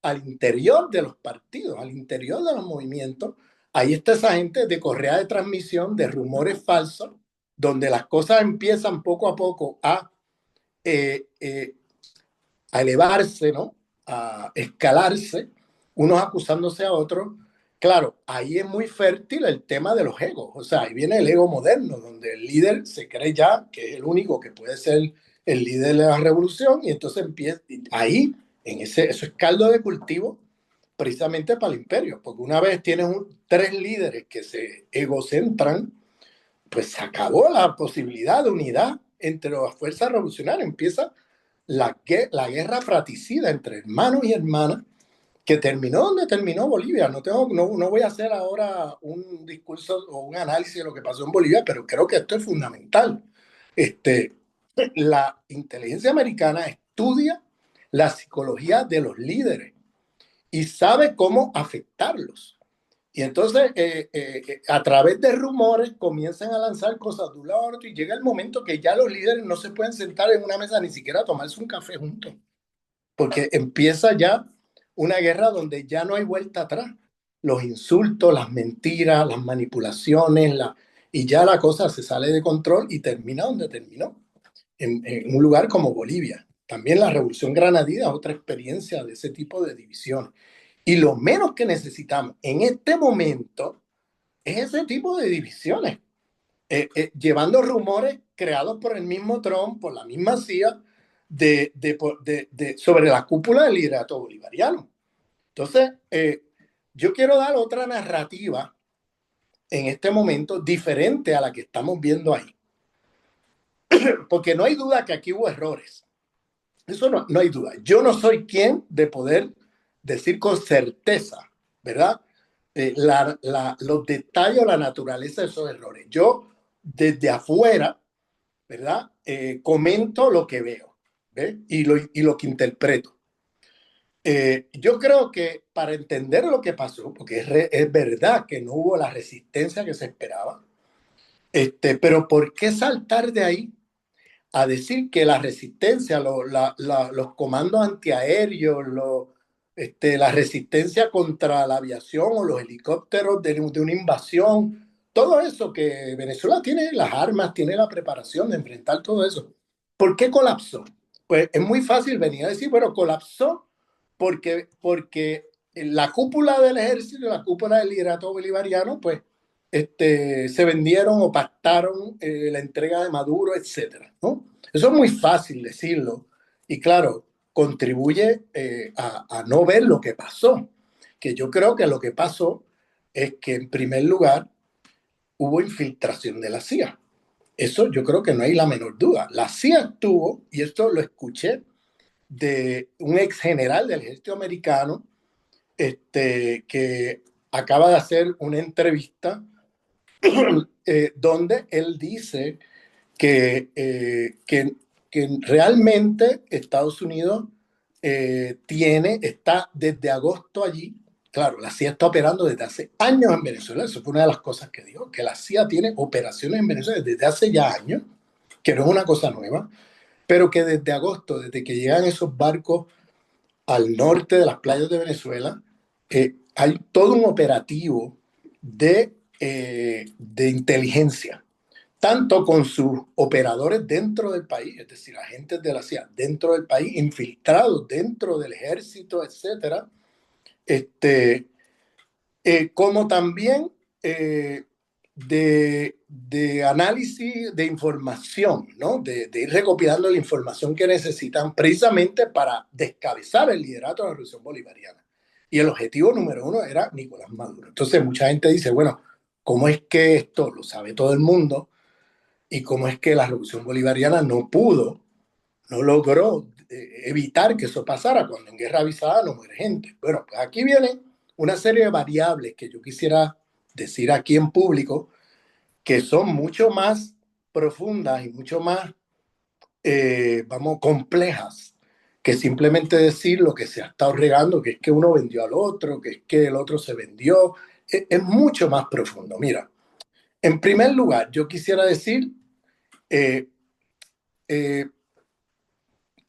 al interior de los partidos, al interior de los movimientos. Ahí está esa gente de correa de transmisión, de rumores falsos, donde las cosas empiezan poco a poco eh, eh, a elevarse, ¿no? A escalarse, unos acusándose a otros. Claro, ahí es muy fértil el tema de los egos, o sea, ahí viene el ego moderno, donde el líder se cree ya que es el único que puede ser el líder de la revolución, y entonces empieza ahí, eso es caldo de cultivo precisamente para el imperio, porque una vez tienes tres líderes que se egocentran, pues se acabó la posibilidad de unidad entre las fuerzas revolucionarias, empieza la guerra fratricida entre hermanos y hermanas, que terminó donde terminó Bolivia. No voy a hacer ahora un discurso o un análisis de lo que pasó en Bolivia, pero creo que esto es fundamental. Este, la inteligencia americana estudia la psicología de los líderes y sabe cómo afectarlos. Y entonces, a través de rumores, comienzan a lanzar cosas de un lado a otro y llega el momento que ya los líderes no se pueden sentar en una mesa ni siquiera a tomarse un café juntos, porque empieza ya una guerra donde ya no hay vuelta atrás. Los insultos, las mentiras, las manipulaciones, y ya la cosa se sale de control y termina donde terminó, en un lugar como Bolivia. También la Revolución Granadina es otra experiencia de ese tipo de división. Y lo menos que necesitamos en este momento es ese tipo de divisiones, llevando rumores creados por el mismo Trump, por la misma CIA, sobre la cúpula del liderato bolivariano. Entonces, yo quiero dar otra narrativa en este momento diferente a la que estamos viendo ahí. Porque no hay duda que aquí hubo errores. Eso no hay duda. Yo no soy quien de poder decir con certeza, ¿verdad? Los detalles o la naturaleza de esos errores. Yo, desde afuera, ¿verdad? Comento lo que veo, ¿ves? Y lo que interpreto. Yo creo que para entender lo que pasó, porque es verdad que no hubo la resistencia que se esperaba, pero ¿por qué saltar de ahí a decir que la resistencia, los comandos antiaéreos, la resistencia contra la aviación o los helicópteros de una invasión, todo eso que Venezuela tiene las armas, tiene la preparación de enfrentar todo eso? ¿Por qué colapsó? Pues es muy fácil venir a decir, bueno, colapsó porque la cúpula del ejército, la cúpula del liderato bolivariano, pues se vendieron o pactaron la entrega de Maduro, etcétera, ¿no? Eso es muy fácil decirlo y claro, contribuye a no ver lo que pasó, que yo creo que lo que pasó es que en primer lugar hubo infiltración de la CIA. Eso yo creo que no hay la menor duda. La CIA estuvo, y esto lo escuché de un ex general del ejército americano, que acaba de hacer una entrevista donde él dice que realmente Estados Unidos está desde agosto allí. Claro, la CIA está operando desde hace años en Venezuela. Eso fue una de las cosas que dijo, que la CIA tiene operaciones en Venezuela desde hace ya años, que no es una cosa nueva, pero que desde agosto, desde que llegan esos barcos al norte de las playas de Venezuela, hay todo un operativo de inteligencia, tanto con sus operadores dentro del país, es decir, agentes de la CIA dentro del país, infiltrados dentro del ejército, etcétera, como también de análisis de información, ¿no? De ir recopilando la información que necesitan precisamente para descabezar el liderato de la Revolución Bolivariana. Y el objetivo número uno era Nicolás Maduro. Entonces mucha gente dice, bueno, ¿cómo es que esto lo sabe todo el mundo? ¿Y cómo es que la Revolución Bolivariana no logró evitar que eso pasara cuando en guerra avisada no muere gente? Bueno, pues aquí viene una serie de variables que yo quisiera decir aquí en público, que son mucho más profundas y mucho más, vamos, complejas, que simplemente decir lo que se ha estado regando, que es que uno vendió al otro, que es que el otro se vendió. Es mucho más profundo. Mira, en primer lugar, yo quisiera decir eh, eh,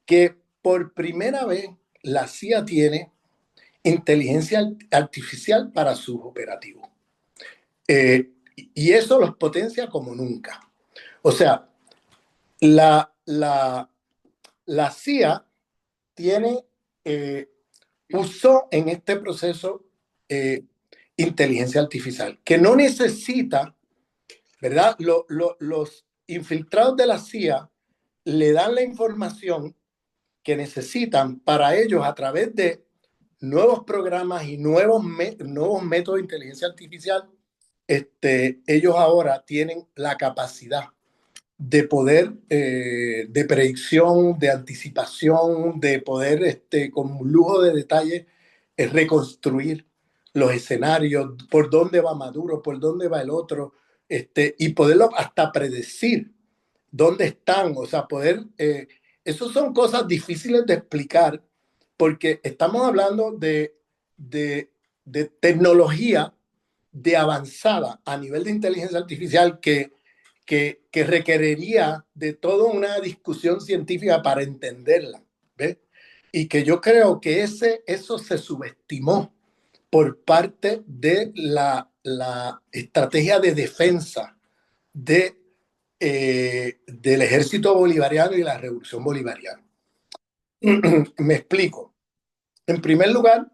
que por primera vez la CIA tiene inteligencia artificial para sus operativos. Y eso los potencia como nunca. O sea, la, la, la CIA tiene, usó en este proceso eh, inteligencia artificial, que no necesita, ¿verdad? Los infiltrados de la CIA le dan la información que necesitan para ellos a través de nuevos programas y nuevos métodos de inteligencia artificial. Ellos ahora tienen la capacidad de poder, de predicción, de anticipación, de poder, con un lujo de detalle, reconstruir los escenarios, por dónde va Maduro, por dónde va el otro, y poderlo hasta predecir dónde están, o sea, poder, eso son cosas difíciles de explicar porque estamos hablando de tecnología de avanzada a nivel de inteligencia artificial que requeriría de toda una discusión científica para entenderla, ¿ves? Y que yo creo que eso se subestimó por parte de la estrategia de defensa de, del ejército bolivariano y la revolución bolivariana. Me explico. En primer lugar,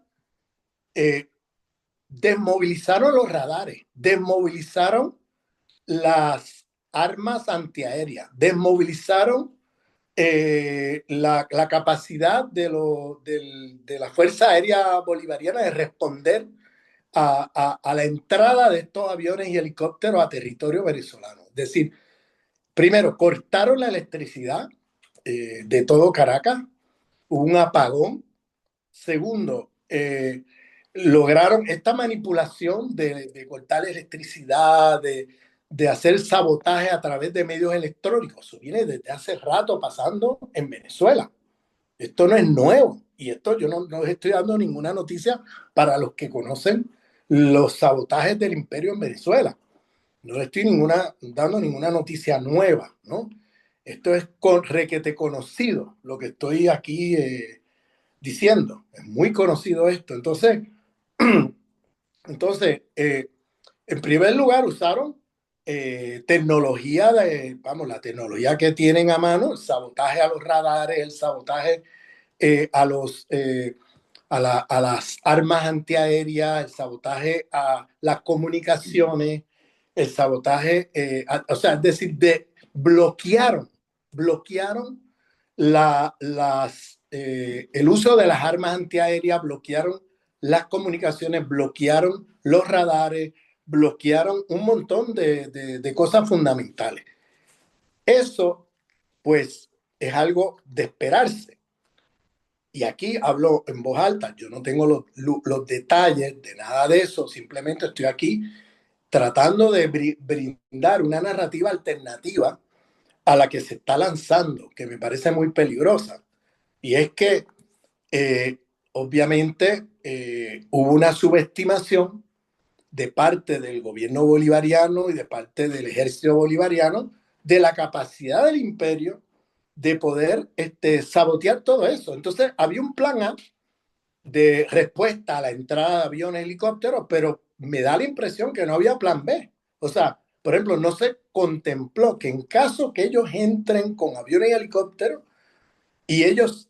eh, desmovilizaron los radares, desmovilizaron las armas antiaéreas, desmovilizaron la capacidad de la Fuerza Aérea Bolivariana de responder a la entrada de estos aviones y helicópteros a territorio venezolano. Es decir, primero, cortaron la electricidad de todo Caracas, hubo un apagón. Segundo, lograron esta manipulación de cortar la electricidad, de hacer sabotaje a través de medios electrónicos. Eso viene desde hace rato pasando en Venezuela. Esto no es nuevo. Y esto yo no estoy dando ninguna noticia para los que conocen los sabotajes del imperio en Venezuela. No le estoy dando ninguna noticia nueva, ¿no? Esto es requete conocido, lo que estoy aquí diciendo. Es muy conocido esto. Entonces, en primer lugar, usaron tecnología la tecnología que tienen a mano, el sabotaje a los radares, el sabotaje eh, a, los, eh, a las armas antiaéreas, el sabotaje a las comunicaciones, el sabotaje, o sea, es decir, bloquearon el uso de las armas antiaéreas, bloquearon las comunicaciones, bloquearon los radares, bloquearon un montón de cosas fundamentales. Eso, pues, es algo de esperarse. Y aquí hablo en voz alta, yo no tengo los detalles de nada de eso, simplemente estoy aquí tratando de brindar una narrativa alternativa a la que se está lanzando, que me parece muy peligrosa. Y es que, eh, obviamente, hubo una subestimación de parte del gobierno bolivariano y de parte del ejército bolivariano de la capacidad del imperio de poder sabotear todo eso. Entonces, había un plan A de respuesta a la entrada de aviones y helicópteros, pero me da la impresión que no había plan B. O sea, por ejemplo, no se contempló que en caso que ellos entren con aviones y helicópteros y ellos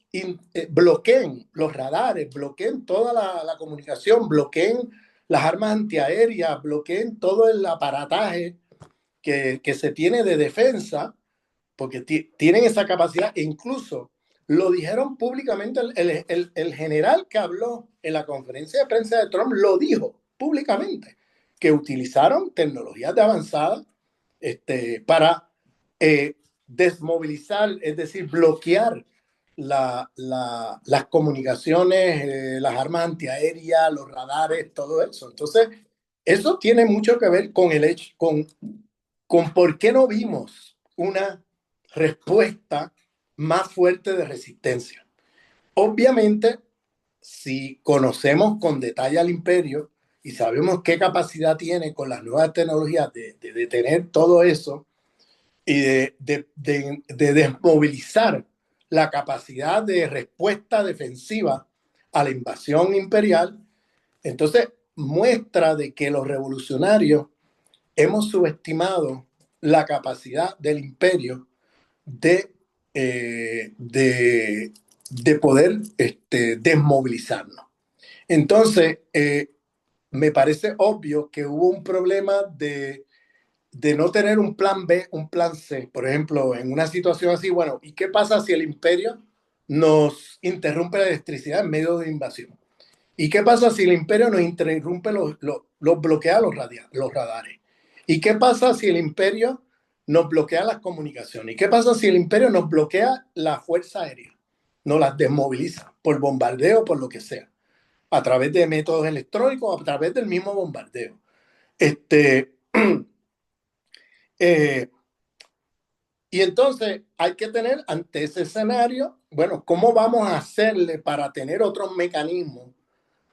bloqueen los radares, bloqueen toda la comunicación, bloqueen las armas antiaéreas, bloqueen todo el aparataje que se tiene de defensa, porque tienen esa capacidad, e incluso lo dijeron públicamente, el general que habló en la conferencia de prensa de Trump lo dijo públicamente, que utilizaron tecnologías de avanzada para desmovilizar, es decir, bloquear las comunicaciones, las armas antiaéreas, los radares, todo eso. Entonces, eso tiene mucho que ver con el hecho, con por qué no vimos una respuesta más fuerte de resistencia. Obviamente, si conocemos con detalle al imperio y sabemos qué capacidad tiene con las nuevas tecnologías de detener todo eso y de desmovilizar la capacidad de respuesta defensiva a la invasión imperial, entonces muestra de que los revolucionarios hemos subestimado la capacidad del imperio de, de poder desmovilizarnos. Entonces, me parece obvio que hubo un problema de no tener un plan B, un plan C. Por ejemplo, en una situación así, bueno, ¿y qué pasa si el imperio nos interrumpe la electricidad en medio de invasión? ¿Y qué pasa si el imperio nos interrumpe, los bloquea los radares? ¿Y qué pasa si el imperio nos bloquea las comunicaciones? ¿Y qué pasa si el imperio nos bloquea la fuerza aérea? Nos las desmoviliza por bombardeo, por lo que sea, a través de métodos electrónicos, a través del mismo bombardeo. Este, eh, y entonces hay que tener ante ese escenario, bueno, ¿cómo vamos a hacerle para tener otros mecanismos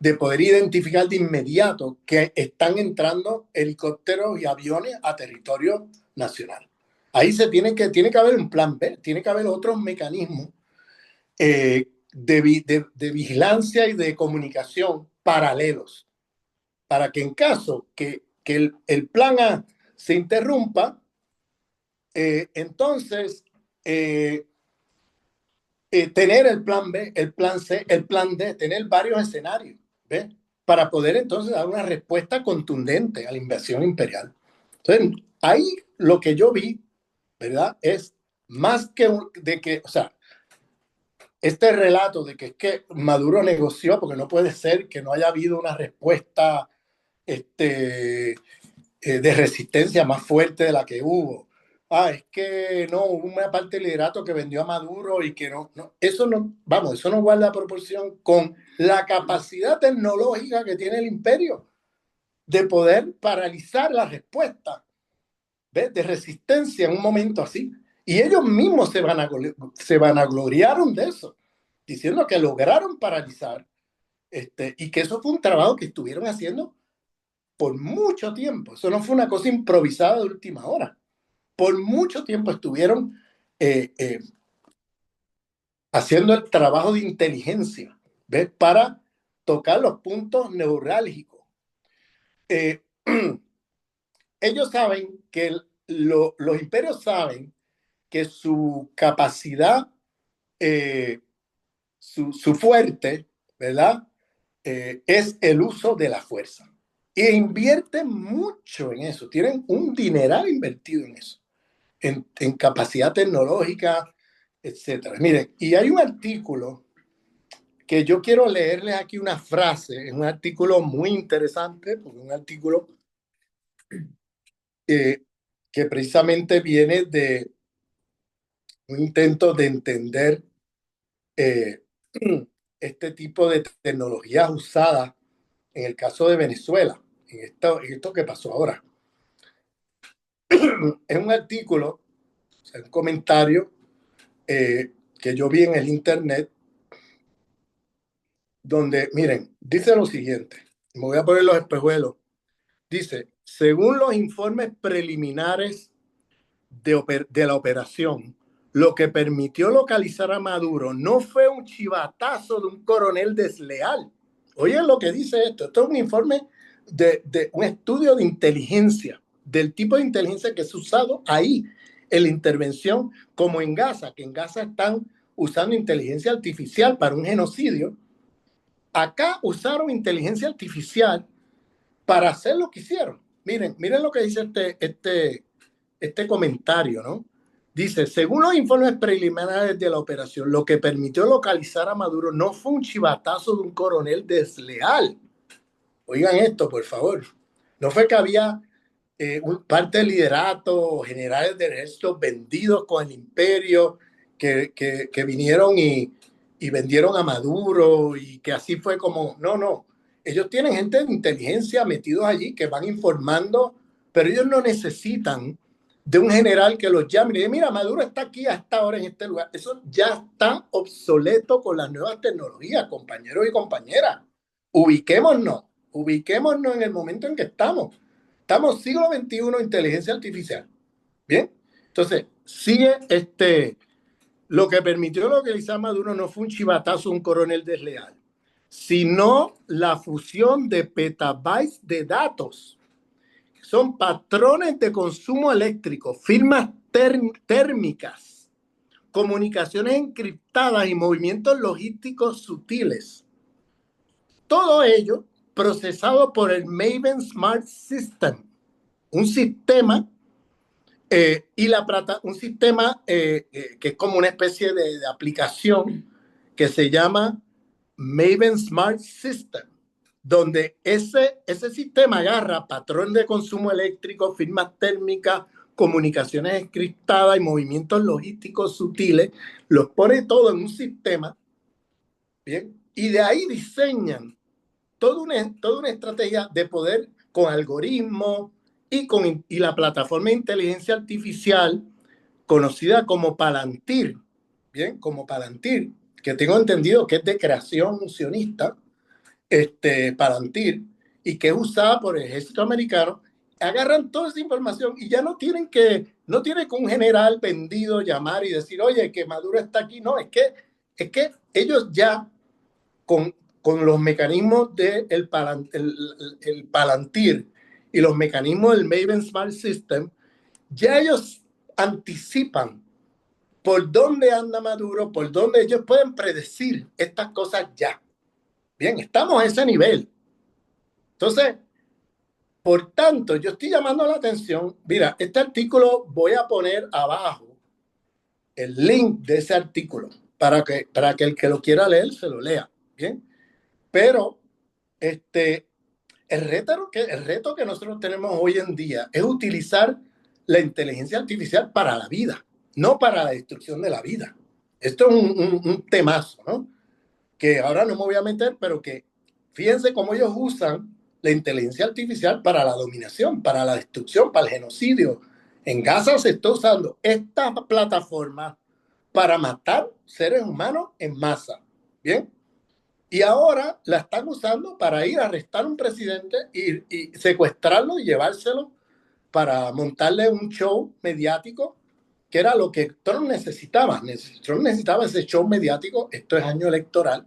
de poder identificar de inmediato que están entrando helicópteros y aviones a territorio nacional? Ahí tiene que haber un plan B, tiene que haber otros mecanismos de vigilancia y de comunicación paralelos para que en caso que el plan A se interrumpa, Entonces, tener el plan B, el plan C, el plan D, tener varios escenarios, ¿ves? Para poder entonces dar una respuesta contundente a la invasión imperial. Entonces, ahí lo que yo vi, ¿verdad? Es más que de que, o sea, este relato de que es que Maduro negoció, porque no puede ser que no haya habido una respuesta de resistencia más fuerte de la que hubo. Es que no, hubo una parte del liderato que vendió a Maduro y que no, eso no, vamos, eso no guarda proporción con la capacidad tecnológica que tiene el imperio de poder paralizar la respuesta, ¿ves? De resistencia en un momento así. Y ellos mismos se vanagloriaron de eso, diciendo que lograron paralizar y que eso fue un trabajo que estuvieron haciendo por mucho tiempo. Eso no fue una cosa improvisada de última hora. Por mucho tiempo estuvieron haciendo el trabajo de inteligencia, ¿ves? Para tocar los puntos neurálgicos. Ellos saben que los imperios saben que su capacidad, su fuerte, ¿verdad? Es el uso de la fuerza. E invierten mucho en eso. Tienen un dineral invertido en eso, en capacidad tecnológica, etcétera. Miren, y hay un artículo que yo quiero leerles aquí una frase, es un artículo muy interesante, porque es un artículo eh, que precisamente viene de un intento de entender eh, este tipo de tecnologías usadas en el caso de Venezuela, en esto que pasó ahora. Es un artículo, o sea, un comentario que yo vi en el internet, donde, miren, dice lo siguiente, me voy a poner los espejuelos, dice, según los informes preliminares de la operación, lo que permitió localizar a Maduro no fue un chivatazo de un coronel desleal. Oigan lo que dice esto. Esto es un informe de un estudio de inteligencia, del tipo de inteligencia que es usado ahí en la intervención, como en Gaza, que en Gaza están usando inteligencia artificial para un genocidio. Acá usaron inteligencia artificial para hacer lo que hicieron. Miren lo que dice este comentario, ¿no? Dice, según los informes preliminares de la operación, lo que permitió localizar a Maduro no fue un chivatazo de un coronel desleal. Oigan esto, por favor. No fue que había parte del liderato, generales del ejército vendidos con el imperio, que vinieron y vendieron a Maduro y que así fue como, no. Ellos tienen gente de inteligencia metidos allí que van informando, pero ellos no necesitan de un general que los llame y diga, mira, Maduro está aquí a esta hora en este lugar. Eso ya está obsoleto con las nuevas tecnologías, compañeros y compañeras. Ubiquémonos en el momento en que estamos. Estamos siglo XXI, inteligencia artificial. Bien, entonces sigue lo que permitió localizar a Maduro no fue un chivatazo de un coronel desleal, sino la fusión de petabytes de datos. Son patrones de consumo eléctrico, firmas térmicas, comunicaciones encriptadas y movimientos logísticos sutiles. Todo ello procesado por el Maven Smart System, un sistema un sistema que es como una especie de aplicación que se llama Maven Smart System, donde ese sistema agarra patrón de consumo eléctrico, firmas térmicas, comunicaciones encriptadas y movimientos logísticos sutiles, los pone todo en un sistema, ¿bien? Y de ahí diseñan toda una estrategia de poder con algoritmos y la plataforma de inteligencia artificial conocida como Palantir, bien, como Palantir, que tengo entendido que es de creación sionista, Palantir, y que es usada por el ejército americano, agarran toda esa información y ya no tienen que un general vendido llamar y decir, oye, que Maduro está aquí. No, es que ellos ya con los mecanismos del el Palantir y los mecanismos del Maven Smart System, ya ellos anticipan por dónde anda Maduro, por dónde ellos pueden predecir estas cosas ya. Bien, estamos a ese nivel. Entonces, por tanto, yo estoy llamando la atención. Mira, este artículo voy a poner abajo el link de ese artículo para que el que lo quiera leer se lo lea. Bien, pero el reto que nosotros tenemos hoy en día es utilizar la inteligencia artificial para la vida, no para la destrucción de la vida. Esto es un temazo, ¿no? Que ahora no me voy a meter, pero que fíjense cómo ellos usan la inteligencia artificial para la dominación, para la destrucción, para el genocidio. En Gaza se está usando esta plataforma para matar seres humanos en masa. Bien. Y ahora la están usando para ir a arrestar a un presidente y secuestrarlo y llevárselo para montarle un show mediático, que era lo que Trump necesitaba. Trump necesitaba ese show mediático. Esto es año electoral.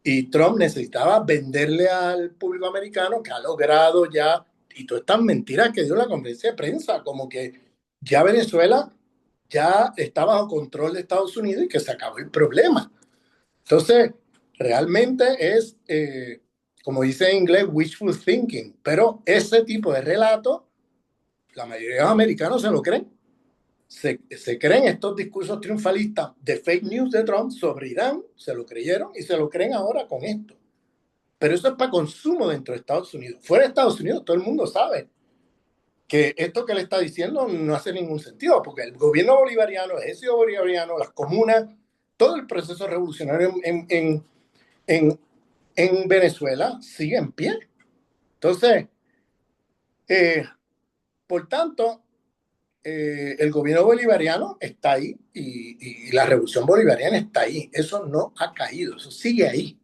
Y Trump necesitaba venderle al público americano que ha logrado ya, y todas estas mentiras que dio en la conferencia de prensa, como que ya Venezuela ya está bajo control de Estados Unidos y que se acabó el problema. Entonces, realmente es, como dice en inglés, wishful thinking, pero ese tipo de relato, la mayoría de los americanos se lo creen. Se creen estos discursos triunfalistas de fake news de Trump sobre Irán, se lo creyeron y se lo creen ahora con esto. Pero eso es para consumo dentro de Estados Unidos. Fuera de Estados Unidos, todo el mundo sabe que esto que le está diciendo no hace ningún sentido, porque el gobierno bolivariano, el ejército bolivariano, las comunas, todo el proceso revolucionario en Venezuela sigue en pie. Entonces, por tanto, el gobierno bolivariano está ahí y la revolución bolivariana está ahí. Eso no ha caído, eso sigue ahí.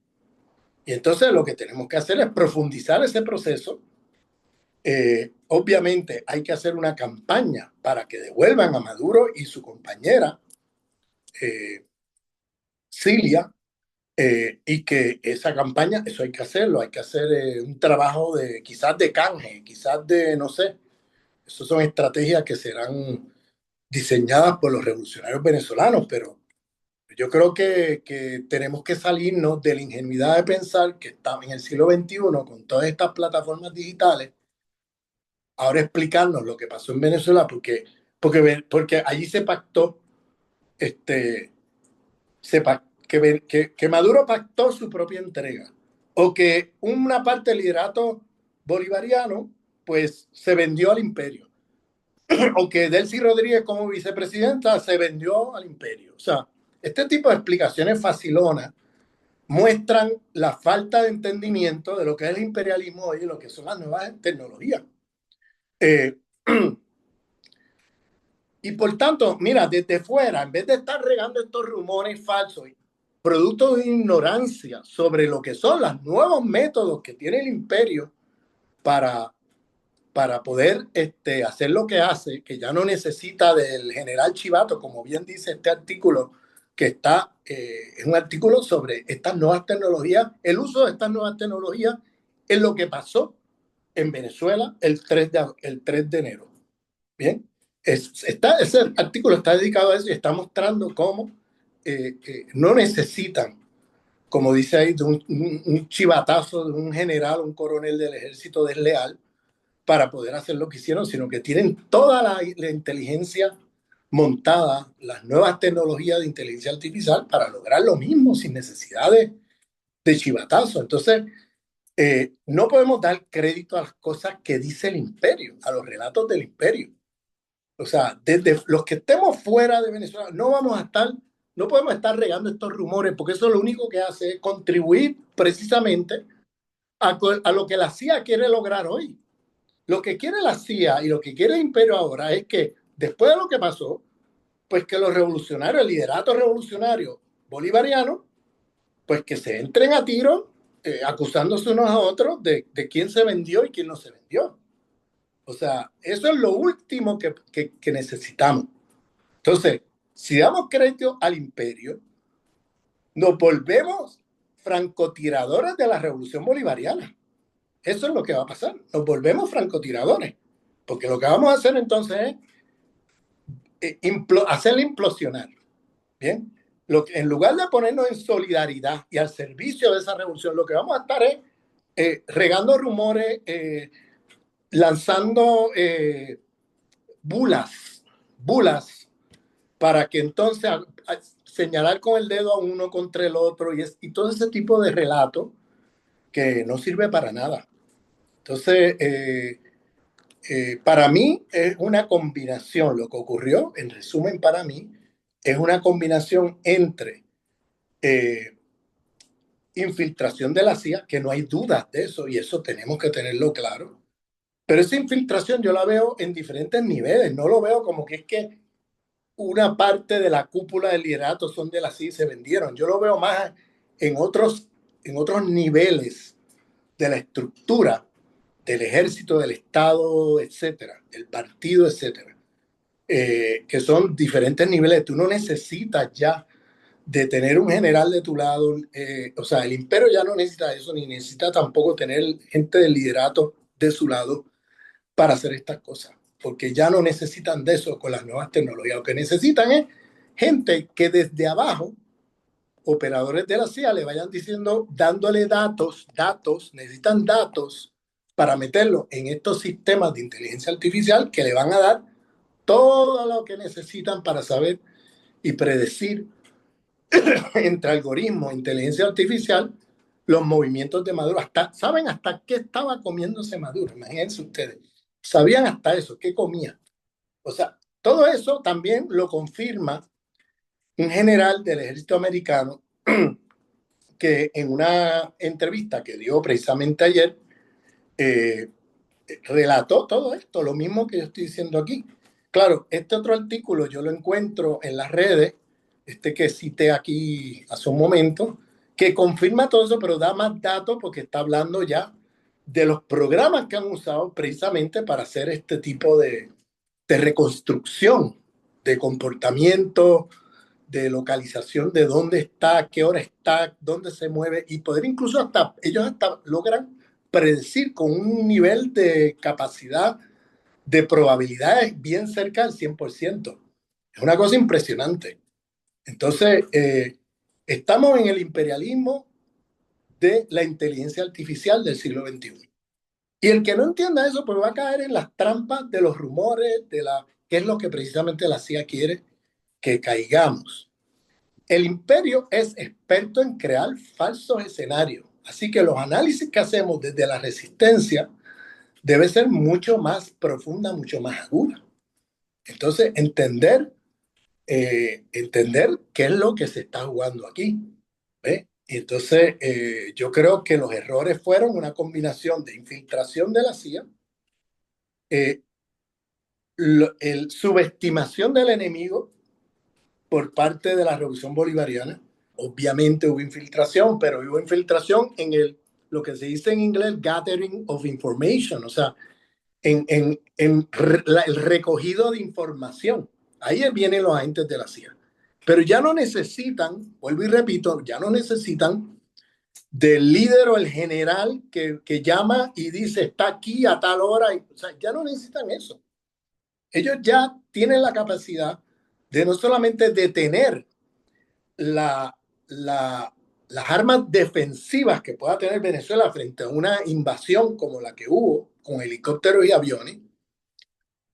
Y entonces lo que tenemos que hacer es profundizar ese proceso. Obviamente hay que hacer una campaña para que devuelvan a Maduro y su compañera, Cilia, y que esa campaña, eso hay que hacer un trabajo de quizás de canje, quizás de, no sé, esas son estrategias que serán diseñadas por los revolucionarios venezolanos, pero yo creo que tenemos que salirnos de la ingenuidad de pensar que estamos en el siglo XXI con todas estas plataformas digitales, ahora explicarnos lo que pasó en Venezuela, porque allí se pactó, este, que Maduro pactó su propia entrega, o que una parte del liderato bolivariano pues se vendió al imperio, o que Delcy Rodríguez como vicepresidenta se vendió al imperio. O sea, este tipo de explicaciones facilonas muestran la falta de entendimiento de lo que es el imperialismo hoy y lo que son las nuevas tecnologías. Y por tanto, mira, desde fuera, en vez de estar regando estos rumores falsos, producto de ignorancia sobre lo que son los nuevos métodos que tiene el imperio para, para poder hacer lo que hace, que ya no necesita del general Chivato, como bien dice este artículo, que es un artículo sobre estas nuevas tecnologías, el uso de estas nuevas tecnologías en lo que pasó en Venezuela el 3 de enero. Bien, ese artículo está dedicado a eso y está mostrando cómo no necesitan, como dice ahí, de un chivatazo de un general, un coronel del ejército desleal para poder hacer lo que hicieron, sino que tienen toda la inteligencia montada, las nuevas tecnologías de inteligencia artificial para lograr lo mismo sin necesidad de chivatazo. Entonces, no podemos dar crédito a las cosas que dice el imperio, a los relatos del imperio. O sea, desde los que estemos fuera de Venezuela, no podemos estar regando estos rumores, porque eso lo único que hace es contribuir precisamente a lo que la CIA quiere lograr hoy. Lo que quiere la CIA y lo que quiere el imperio ahora es que, después de lo que pasó, pues que los revolucionarios, el liderato revolucionario bolivariano, pues que se entren a tiro, acusándose unos a otros de quién se vendió y quién no se vendió. O sea, eso es lo último que necesitamos. Entonces, si damos crédito al imperio, nos volvemos francotiradores de la revolución bolivariana. Eso es lo que va a pasar. Nos volvemos francotiradores. Porque lo que vamos a hacer entonces es hacerle implosionar. Bien, en lugar de ponernos en solidaridad y al servicio de esa revolución, lo que vamos a estar es regando rumores, lanzando bulas, para que entonces señalar con el dedo a uno contra el otro y todo ese tipo de relato que no sirve para nada. Entonces, para mí es una combinación, lo que ocurrió, en resumen para mí, es una combinación entre infiltración de la CIA, que no hay dudas de eso, y eso tenemos que tenerlo claro, pero esa infiltración yo la veo en diferentes niveles, no lo veo como que es que una parte de la cúpula del liderato son de la CIA y se vendieron, yo lo veo más en otros niveles de la estructura del ejército, del Estado, etcétera, del partido, etcétera, que son diferentes niveles. Tú no necesitas ya de tener un general de tu lado, o sea, el imperio ya no necesita eso, ni necesita tampoco tener gente del liderato de su lado para hacer estas cosas, porque ya no necesitan de eso con las nuevas tecnologías. Lo que necesitan es gente que desde abajo, operadores de la CIA, le vayan diciendo, dándole datos, necesitan datos para meterlo en estos sistemas de inteligencia artificial que le van a dar todo lo que necesitan para saber y predecir entre algoritmos e inteligencia artificial los movimientos de Maduro. ¿Saben hasta qué estaba comiéndose Maduro? Imagínense ustedes. Sabían hasta eso, qué comía. O sea, todo eso también lo confirma un general del ejército americano que en una entrevista que dio precisamente ayer, eh, relató todo esto, lo mismo que yo estoy diciendo aquí. Claro, este otro artículo yo lo encuentro en las redes, este que cité aquí hace un momento, que confirma todo eso, pero da más datos porque está hablando ya de los programas que han usado precisamente para hacer este tipo de reconstrucción de comportamiento, de localización de dónde está, qué hora está, dónde se mueve y poder incluso ellos hasta logran predecir con un nivel de capacidad de probabilidades bien cerca del 100%. Es una cosa impresionante. Entonces, estamos en el imperialismo de la inteligencia artificial del siglo XXI. Y el que no entienda eso, pues va a caer en las trampas de los rumores, qué es lo que precisamente la CIA quiere que caigamos. El imperio es experto en crear falsos escenarios, así que los análisis que hacemos desde la resistencia debe ser mucho más profunda, mucho más aguda. Entonces, entender qué es lo que se está jugando aquí. ¿Ve? Y entonces, yo creo que los errores fueron una combinación de infiltración de la CIA, eh, subestimación del enemigo por parte de la Revolución Bolivariana. Obviamente hubo infiltración, pero hubo infiltración en lo que se dice en inglés gathering of information, o sea, el recogido de información. Ahí vienen los agentes de la CIA. Pero ya no necesitan, vuelvo y repito, ya no necesitan del líder o el general que llama y dice está aquí a tal hora. O sea, ya no necesitan eso. Ellos ya tienen la capacidad de no solamente detener la, las armas defensivas que pueda tener Venezuela frente a una invasión como la que hubo con helicópteros y aviones,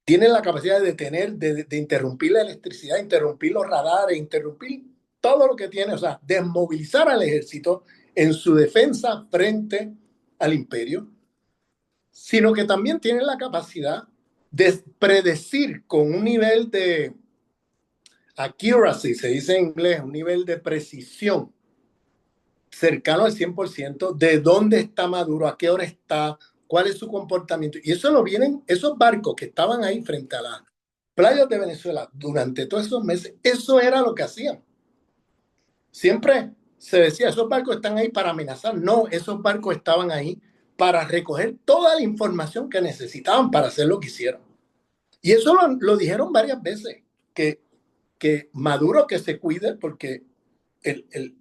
tienen la capacidad de detener, de interrumpir la electricidad, interrumpir los radares, interrumpir todo lo que tiene, o sea, desmovilizar al ejército en su defensa frente al imperio, sino que también tienen la capacidad de predecir con un nivel de accuracy, se dice en inglés, un nivel de precisión cercano al 100% de dónde está Maduro, a qué hora está, cuál es su comportamiento. Y eso lo vienen, esos barcos que estaban ahí frente a las playas de Venezuela durante todos esos meses, eso era lo que hacían. Siempre se decía, esos barcos están ahí para amenazar. No, esos barcos estaban ahí para recoger toda la información que necesitaban para hacer lo que hicieron. Y eso lo dijeron varias veces, que Maduro que se cuide porque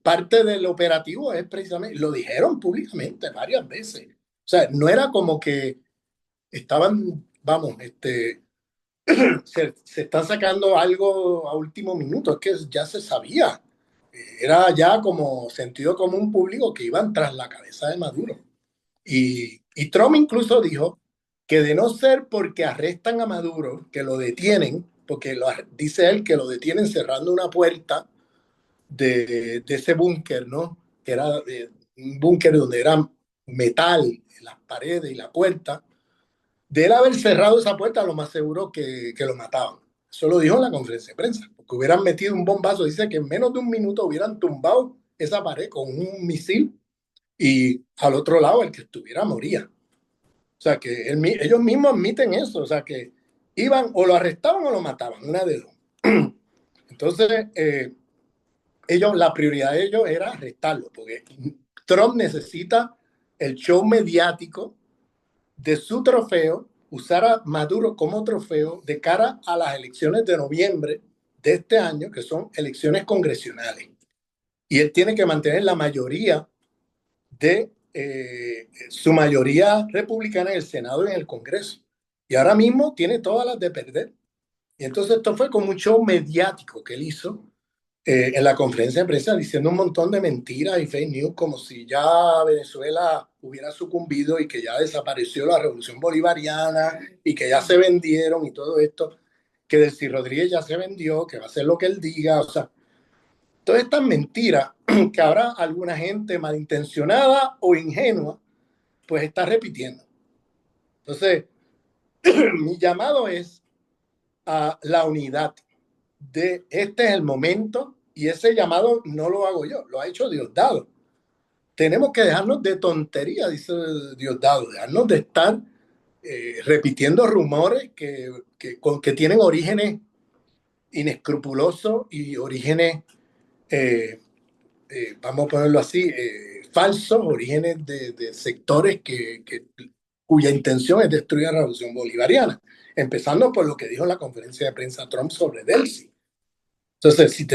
parte del operativo es precisamente, lo dijeron públicamente varias veces. O sea, no era como que estaban, vamos, se están sacando algo a último minuto, es que ya se sabía. Era ya como sentido común público que iban tras la cabeza de Maduro. Y Trump incluso dijo que de no ser porque arrestan a Maduro, que lo detienen, porque dice él que lo detienen cerrando una puerta de ese búnker, ¿no? Que era un búnker donde era metal en las paredes y la puerta. De él haber cerrado esa puerta, lo más seguro que lo mataban. Eso lo dijo en la conferencia de prensa, porque hubieran metido un bombazo. Dice que en menos de un minuto hubieran tumbado esa pared con un misil y al otro lado el que estuviera moría. O sea, que ellos mismos admiten eso, o sea, que iban o lo arrestaban o lo mataban, una de dos. Entonces, la prioridad de ellos era arrestarlo, porque Trump necesita el show mediático de su trofeo, usar a Maduro como trofeo de cara a las elecciones de noviembre de este año, que son elecciones congresionales. Y él tiene que mantener la mayoría de su mayoría republicana en el Senado y en el Congreso. Y ahora mismo tiene todas las de perder. Y entonces esto fue como un show mediático que él hizo en la conferencia de prensa diciendo un montón de mentiras y fake news como si ya Venezuela hubiera sucumbido y que ya desapareció la revolución bolivariana y que ya se vendieron y todo esto, que Delcy Rodríguez ya se vendió, que va a hacer lo que él diga, o sea, todas estas mentiras que habrá alguna gente malintencionada o ingenua, pues está repitiendo. Entonces, mi llamado es a la unidad de este es el momento y ese llamado no lo hago yo, lo ha hecho Diosdado. Tenemos que dejarnos de tontería, dice Diosdado, dejarnos de estar repitiendo rumores que tienen orígenes inescrupulosos y orígenes, vamos a ponerlo así, falsos, orígenes de sectores cuya intención es destruir la revolución bolivariana, empezando por lo que dijo en la conferencia de prensa Trump sobre Delcy. Entonces,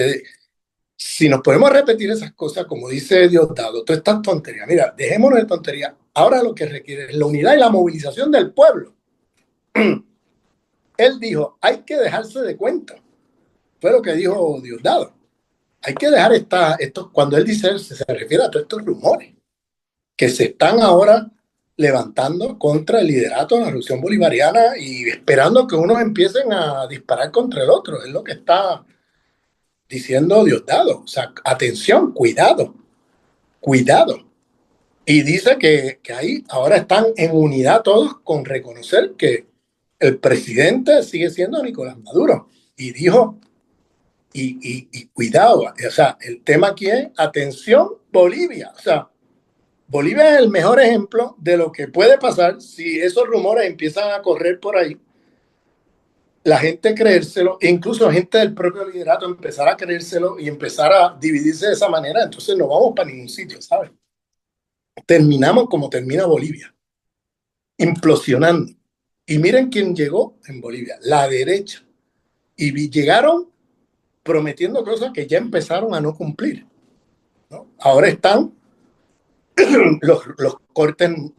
si nos podemos repetir esas cosas, como dice Diosdado, todas estas tonterías, mira, dejémonos de tonterías. Ahora lo que requiere es la unidad y la movilización del pueblo. Él dijo, hay que dejarse de cuenta. Fue lo que dijo Diosdado. Hay que dejar cuando él dice, se refiere a todos estos rumores que se están ahora levantando contra el liderato de la revolución bolivariana y esperando que unos empiecen a disparar contra el otro. Es lo que está diciendo Diosdado. O sea, atención, cuidado, cuidado. Y dice que ahí ahora están en unidad todos con reconocer que el presidente sigue siendo Nicolás Maduro. Y dijo, y cuidado, o sea, el tema aquí es atención Bolivia. O sea, Bolivia es el mejor ejemplo de lo que puede pasar si esos rumores empiezan a correr por ahí. La gente creérselo, e incluso gente del propio liderato empezar a creérselo y empezar a dividirse de esa manera, entonces no vamos para ningún sitio, ¿sabes? Terminamos como termina Bolivia, implosionando. Y miren quién llegó en Bolivia, la derecha. Y llegaron prometiendo cosas que ya empezaron a no cumplir, ¿no? Ahora están los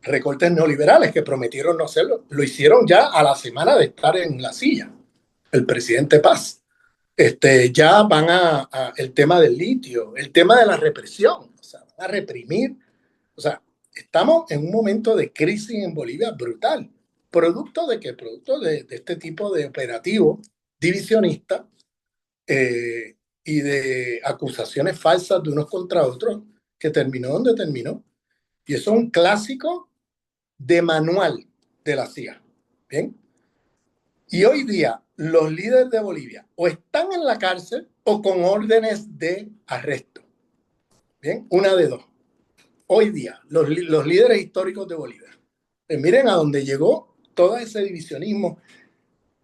recortes neoliberales que prometieron no hacerlo. Lo hicieron ya a la semana de estar en la silla, el presidente Paz. Ya van el tema del litio, el tema de la represión, o sea, van a reprimir. O sea, estamos en un momento de crisis en Bolivia brutal. ¿Producto de qué? Producto de este tipo de operativo divisionista y de acusaciones falsas de unos contra otros que terminó donde terminó. Y eso es un clásico de manual de la CIA. ¿Bien? Y hoy día los líderes de Bolivia o están en la cárcel o con órdenes de arresto. ¿Bien? Una de dos. Hoy día, los líderes históricos de Bolivia. Miren a dónde llegó todo ese divisionismo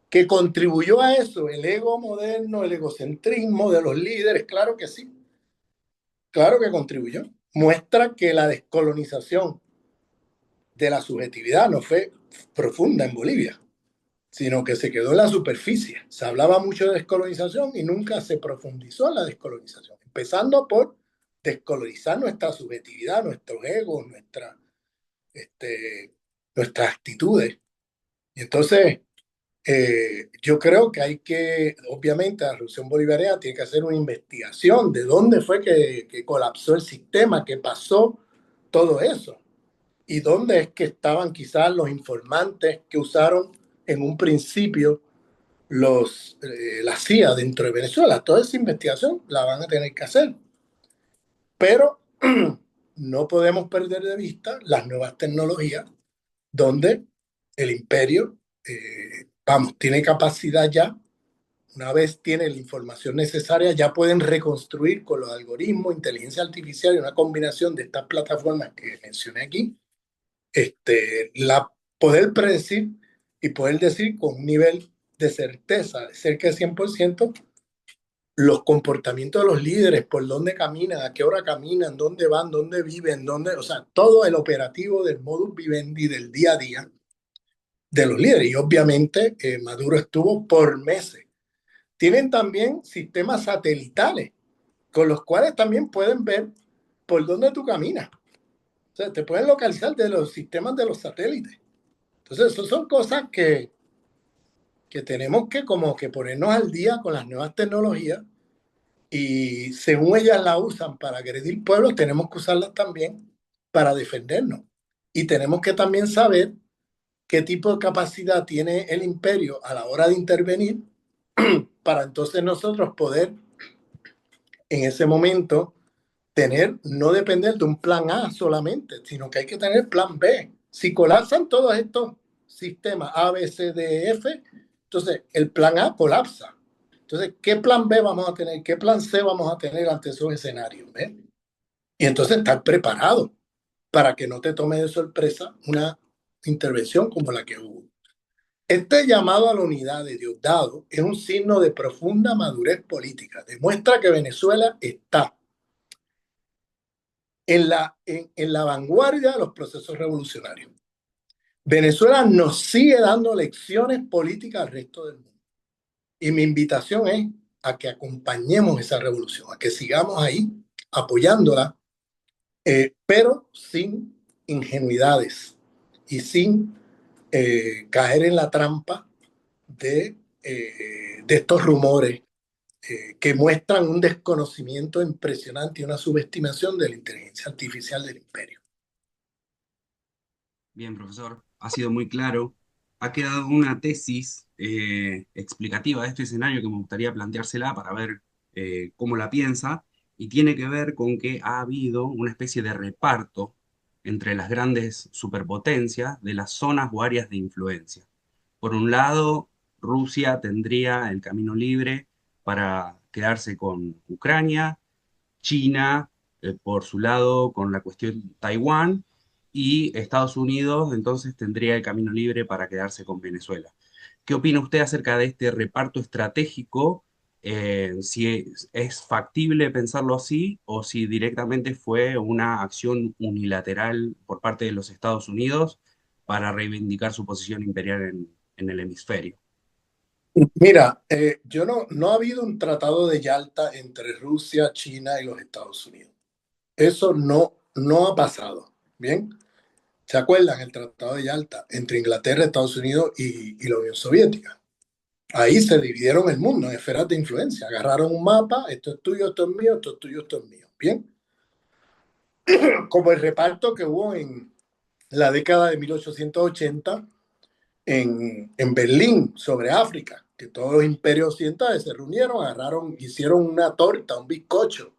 que contribuyó a eso, el ego moderno, el egocentrismo de los líderes, claro que sí, claro que contribuyó. Muestra que la descolonización de la subjetividad no fue profunda en Bolivia, sino que se quedó en la superficie. Se hablaba mucho de descolonización y nunca se profundizó en la descolonización, empezando por descolonizar nuestra subjetividad, nuestros egos, nuestras actitudes. Y entonces, Yo creo que hay que, obviamente, la Revolución Bolivariana tiene que hacer una investigación de dónde fue que colapsó el sistema, qué pasó, todo eso. Y dónde es que estaban quizás los informantes que usaron en un principio la CIA dentro de Venezuela. Toda esa investigación la van a tener que hacer. Pero no podemos perder de vista las nuevas tecnologías donde el imperio, vamos, tiene capacidad ya, una vez tiene la información necesaria, ya pueden reconstruir con los algoritmos, inteligencia artificial y una combinación de estas plataformas que mencioné aquí, la poder predecir y poder decir con un nivel de certeza de cerca de 100% los comportamientos de los líderes, por dónde caminan, a qué hora caminan, dónde van, dónde viven, dónde, o sea, todo el operativo del modus vivendi del día a día de los líderes. Y obviamente Maduro estuvo por meses. Tienen también sistemas satelitales con los cuales también pueden ver por dónde tú caminas. O sea, te pueden localizar de los sistemas de los satélites. Entonces, eso son cosas que tenemos que como que ponernos al día con las nuevas tecnologías y según ellas la usan para agredir pueblos, tenemos que usarlas también para defendernos. Y tenemos que también saber qué tipo de capacidad tiene el imperio a la hora de intervenir para entonces nosotros poder en ese momento tener, no depender de un plan A solamente, sino que hay que tener plan B. Si colapsan todos estos sistemas A, B, C, D, F, entonces el plan A colapsa. Entonces, ¿qué plan B vamos a tener? ¿Qué plan C vamos a tener ante esos escenarios? ¿Ves? Y entonces estar preparado para que no te tome de sorpresa una intervención como la que hubo. Este llamado a la unidad de Diosdado es un signo de profunda madurez política. Demuestra que Venezuela está en la vanguardia de los procesos revolucionarios. Venezuela nos sigue dando lecciones políticas al resto del mundo. Y mi invitación es a que acompañemos esa revolución, a que sigamos ahí apoyándola, pero sin ingenuidades y sin caer en la trampa de estos rumores que muestran un desconocimiento impresionante y una subestimación de la inteligencia artificial del imperio. Bien, profesor, ha sido muy claro. Ha quedado una tesis explicativa de este escenario que me gustaría planteársela para ver cómo la piensa, y tiene que ver con que ha habido una especie de reparto entre las grandes superpotencias de las zonas o áreas de influencia. Por un lado, Rusia tendría el camino libre para quedarse con Ucrania, China, por su lado, con la cuestión Taiwán, y Estados Unidos entonces tendría el camino libre para quedarse con Venezuela. ¿Qué opina usted acerca de este reparto estratégico? Si es factible pensarlo así o si directamente fue una acción unilateral por parte de los Estados Unidos para reivindicar su posición imperial en el hemisferio. Mira, no ha habido un tratado de Yalta entre Rusia, China y los Estados Unidos. Eso no ha pasado. Bien, ¿se acuerdan el tratado de Yalta entre Inglaterra, Estados Unidos y la Unión Soviética? Ahí se dividieron el mundo en esferas de influencia. Agarraron un mapa, esto es tuyo, esto es mío, esto es tuyo, esto es mío. Bien, como el reparto que hubo en la década de 1880 en Berlín sobre África, que todos los imperios occidentales se reunieron, agarraron, hicieron una torta, un bizcocho,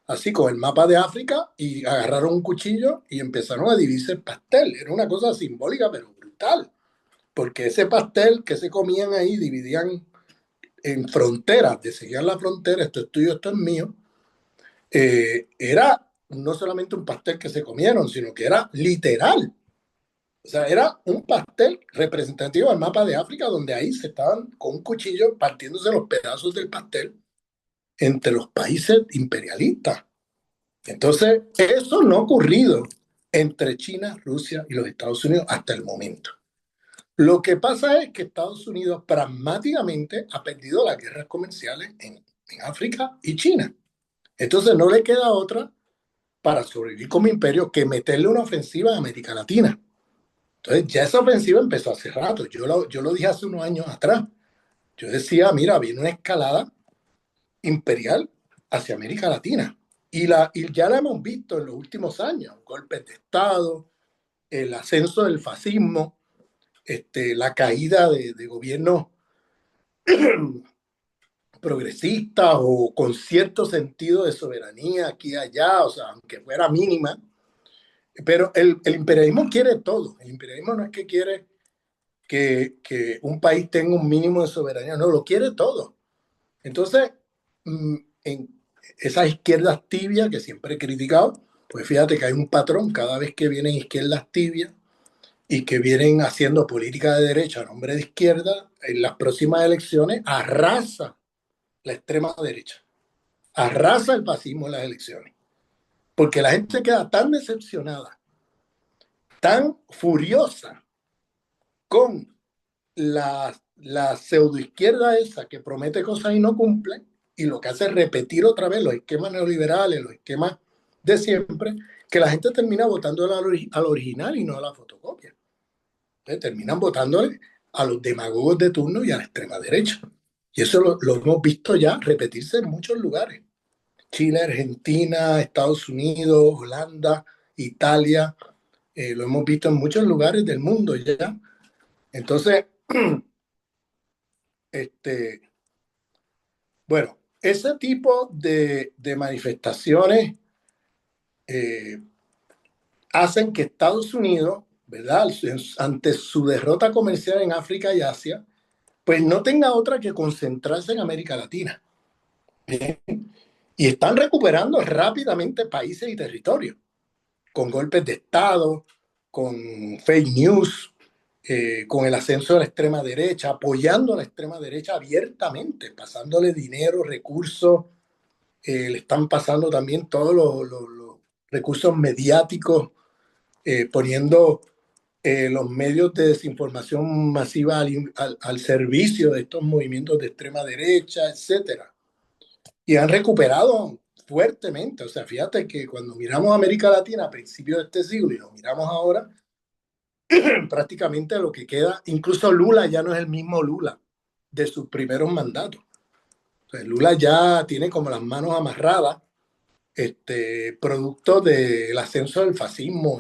así con el mapa de África, y agarraron un cuchillo y empezaron a dividirse el pastel. Era una cosa simbólica, pero brutal, porque ese pastel que se comían ahí dividían en fronteras, seguían la frontera, esto es tuyo, esto es mío, era no solamente un pastel que se comieron, sino que era literal. O sea, era un pastel representativo del mapa de África, donde ahí se estaban con un cuchillo partiéndose los pedazos del pastel entre los países imperialistas. Entonces, eso no ha ocurrido entre China, Rusia y los Estados Unidos hasta el momento. Lo que pasa es que Estados Unidos pragmáticamente ha perdido las guerras comerciales en África y China. Entonces, no le queda otra para sobrevivir como imperio que meterle una ofensiva a América Latina. Entonces ya esa ofensiva empezó hace rato. Yo lo dije hace unos años atrás. Yo decía, mira, viene una escalada imperial hacia América Latina. Y ya la hemos visto en los últimos años, golpes de Estado, el ascenso del fascismo, la caída de gobiernos progresistas o con cierto sentido de soberanía aquí y allá, o sea, aunque fuera mínima. Pero el imperialismo quiere todo. El imperialismo no es que quiere que un país tenga un mínimo de soberanía, no, lo quiere todo. Entonces, en esas izquierdas tibias que siempre he criticado, pues fíjate que hay un patrón cada vez que vienen izquierdas tibias y que vienen haciendo política de derecha a nombre de izquierda, en las próximas elecciones arrasa la extrema derecha, arrasa el fascismo en las elecciones, porque la gente queda tan decepcionada, tan furiosa con la pseudoizquierda esa que promete cosas y no cumple, y lo que hace es repetir otra vez los esquemas neoliberales, los esquemas de siempre, que la gente termina votando al original y no a la fotocopia. Entonces, terminan votándole a los demagogos de turno y a la extrema derecha. Y eso lo hemos visto ya repetirse en muchos lugares. Chile, Argentina, Estados Unidos, Holanda, Italia, lo hemos visto en muchos lugares del mundo ya. Entonces, este, bueno, ese tipo de manifestaciones eh, hacen que Estados Unidos, ¿verdad? Ante su derrota comercial en África y Asia, pues no tenga otra que concentrarse en América Latina. ¿Bien? Y están recuperando rápidamente países y territorios, con golpes de Estado, con fake news, con el ascenso de la extrema derecha, apoyando a la extrema derecha abiertamente, pasándole dinero, recursos, le están pasando también todos los recursos mediáticos, poniendo los medios de desinformación masiva al servicio de estos movimientos de extrema derecha, etcétera. Y han recuperado fuertemente. O sea, fíjate que cuando miramos América Latina a principios de este siglo y lo miramos ahora, prácticamente lo que queda, incluso Lula ya no es el mismo Lula de sus primeros mandatos. O sea, Lula ya tiene como las manos amarradas, producto del ascenso del fascismo.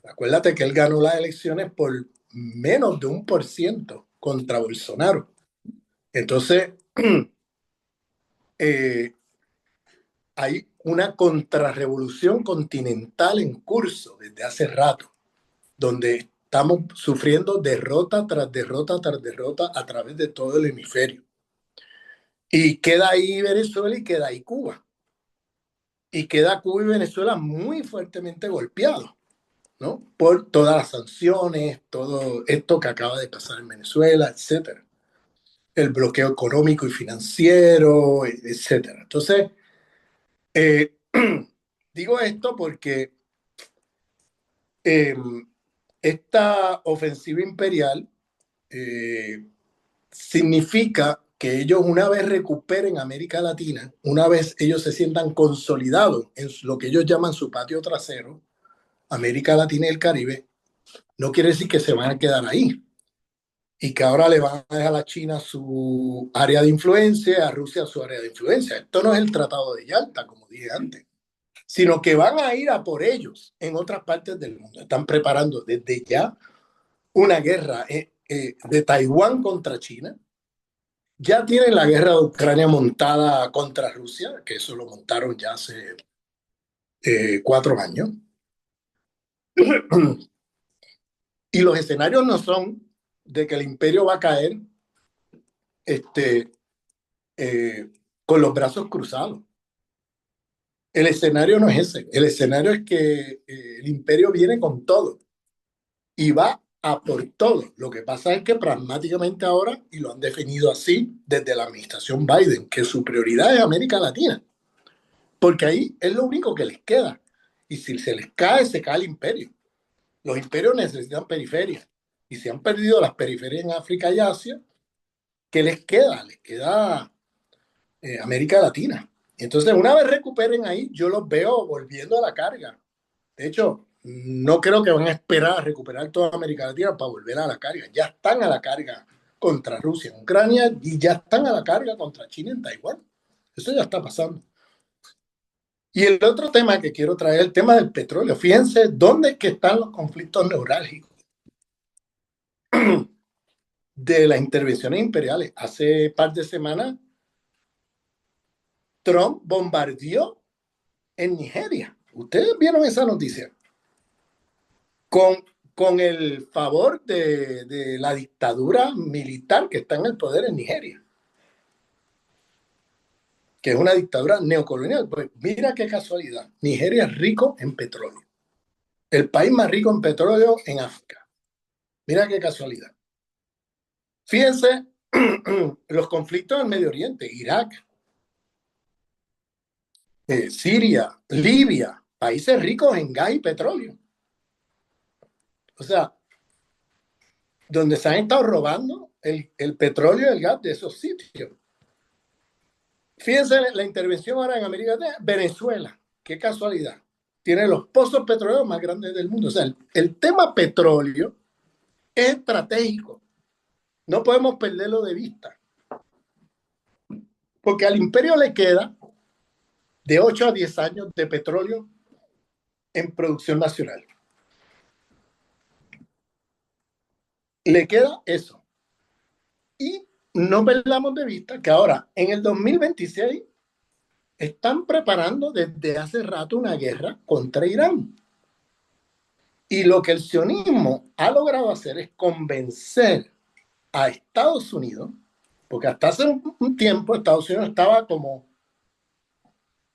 Acuérdate que él ganó las elecciones por menos de 1% contra Bolsonaro. Entonces, eh, hay una contrarrevolución continental en curso desde hace rato, donde estamos sufriendo derrota tras derrota tras derrota a través de todo el hemisferio. Y queda ahí Venezuela y queda ahí Cuba. Y queda Cuba y Venezuela muy fuertemente golpeados, ¿no? Por todas las sanciones, todo esto que acaba de pasar en Venezuela, etcétera. El bloqueo económico y financiero, etcétera. Entonces, eh, digo esto porque eh, esta ofensiva imperial significa que ellos una vez recuperen América Latina, una vez ellos se sientan consolidados en lo que ellos llaman su patio trasero, América Latina y el Caribe, no quiere decir que se van a quedar ahí y que ahora le van a dejar a China su área de influencia, a Rusia su área de influencia. Esto no es el Tratado de Yalta, como dije antes, sino que van a ir a por ellos en otras partes del mundo. Están preparando desde ya una guerra de Taiwán contra China. Ya tienen la guerra de Ucrania montada contra Rusia, que eso lo montaron ya hace 4 años. Y los escenarios no son de que el imperio va a caer este, eh, con los brazos cruzados. El escenario no es ese. El escenario es que el imperio viene con todo y va a por todo. Lo que pasa es que pragmáticamente ahora, y lo han definido así desde la administración Biden, que su prioridad es América Latina, porque ahí es lo único que les queda. Y si se les cae, se cae el imperio. Los imperios necesitan periferias. Y se han perdido las periferias en África y Asia, ¿qué les queda? Les queda América Latina. Entonces, una vez recuperen ahí, yo los veo volviendo a la carga De hecho, no creo que van a esperar a recuperar toda América Latina para volver a la carga. Ya están a la carga contra Rusia en Ucrania y ya están a la carga contra China en Taiwán. Eso ya está pasando. Y el otro tema que quiero traer es el tema del petróleo. Fíjense dónde es que están los conflictos neurálgicos de las intervenciones imperiales. Hace par de semanas, Trump bombardeó en Nigeria. Ustedes vieron esa noticia. Con, con el favor de la dictadura militar que está en el poder en Nigeria, que es una dictadura neocolonial. Pues mira qué casualidad. Nigeria es rico en petróleo. El país más rico en petróleo en África. Mira qué casualidad. Fíjense los conflictos en Medio Oriente, Irak, Siria, Libia, países ricos en gas y petróleo. O sea, donde se han estado robando el petróleo y el gas de esos sitios. Fíjense la intervención ahora en América Latina, Venezuela, qué casualidad. Tiene los pozos petroleros más grandes del mundo. O sea, el tema petróleo es estratégico. No podemos perderlo de vista. Porque al imperio le queda de 8 a 10 años de petróleo en producción nacional. Le queda eso. Y no perdamos de vista que ahora, en el 2026, están preparando desde hace rato una guerra contra Irán. Y lo que el sionismo ha logrado hacer es convencer a Estados Unidos, porque hasta hace un tiempo Estados Unidos estaba como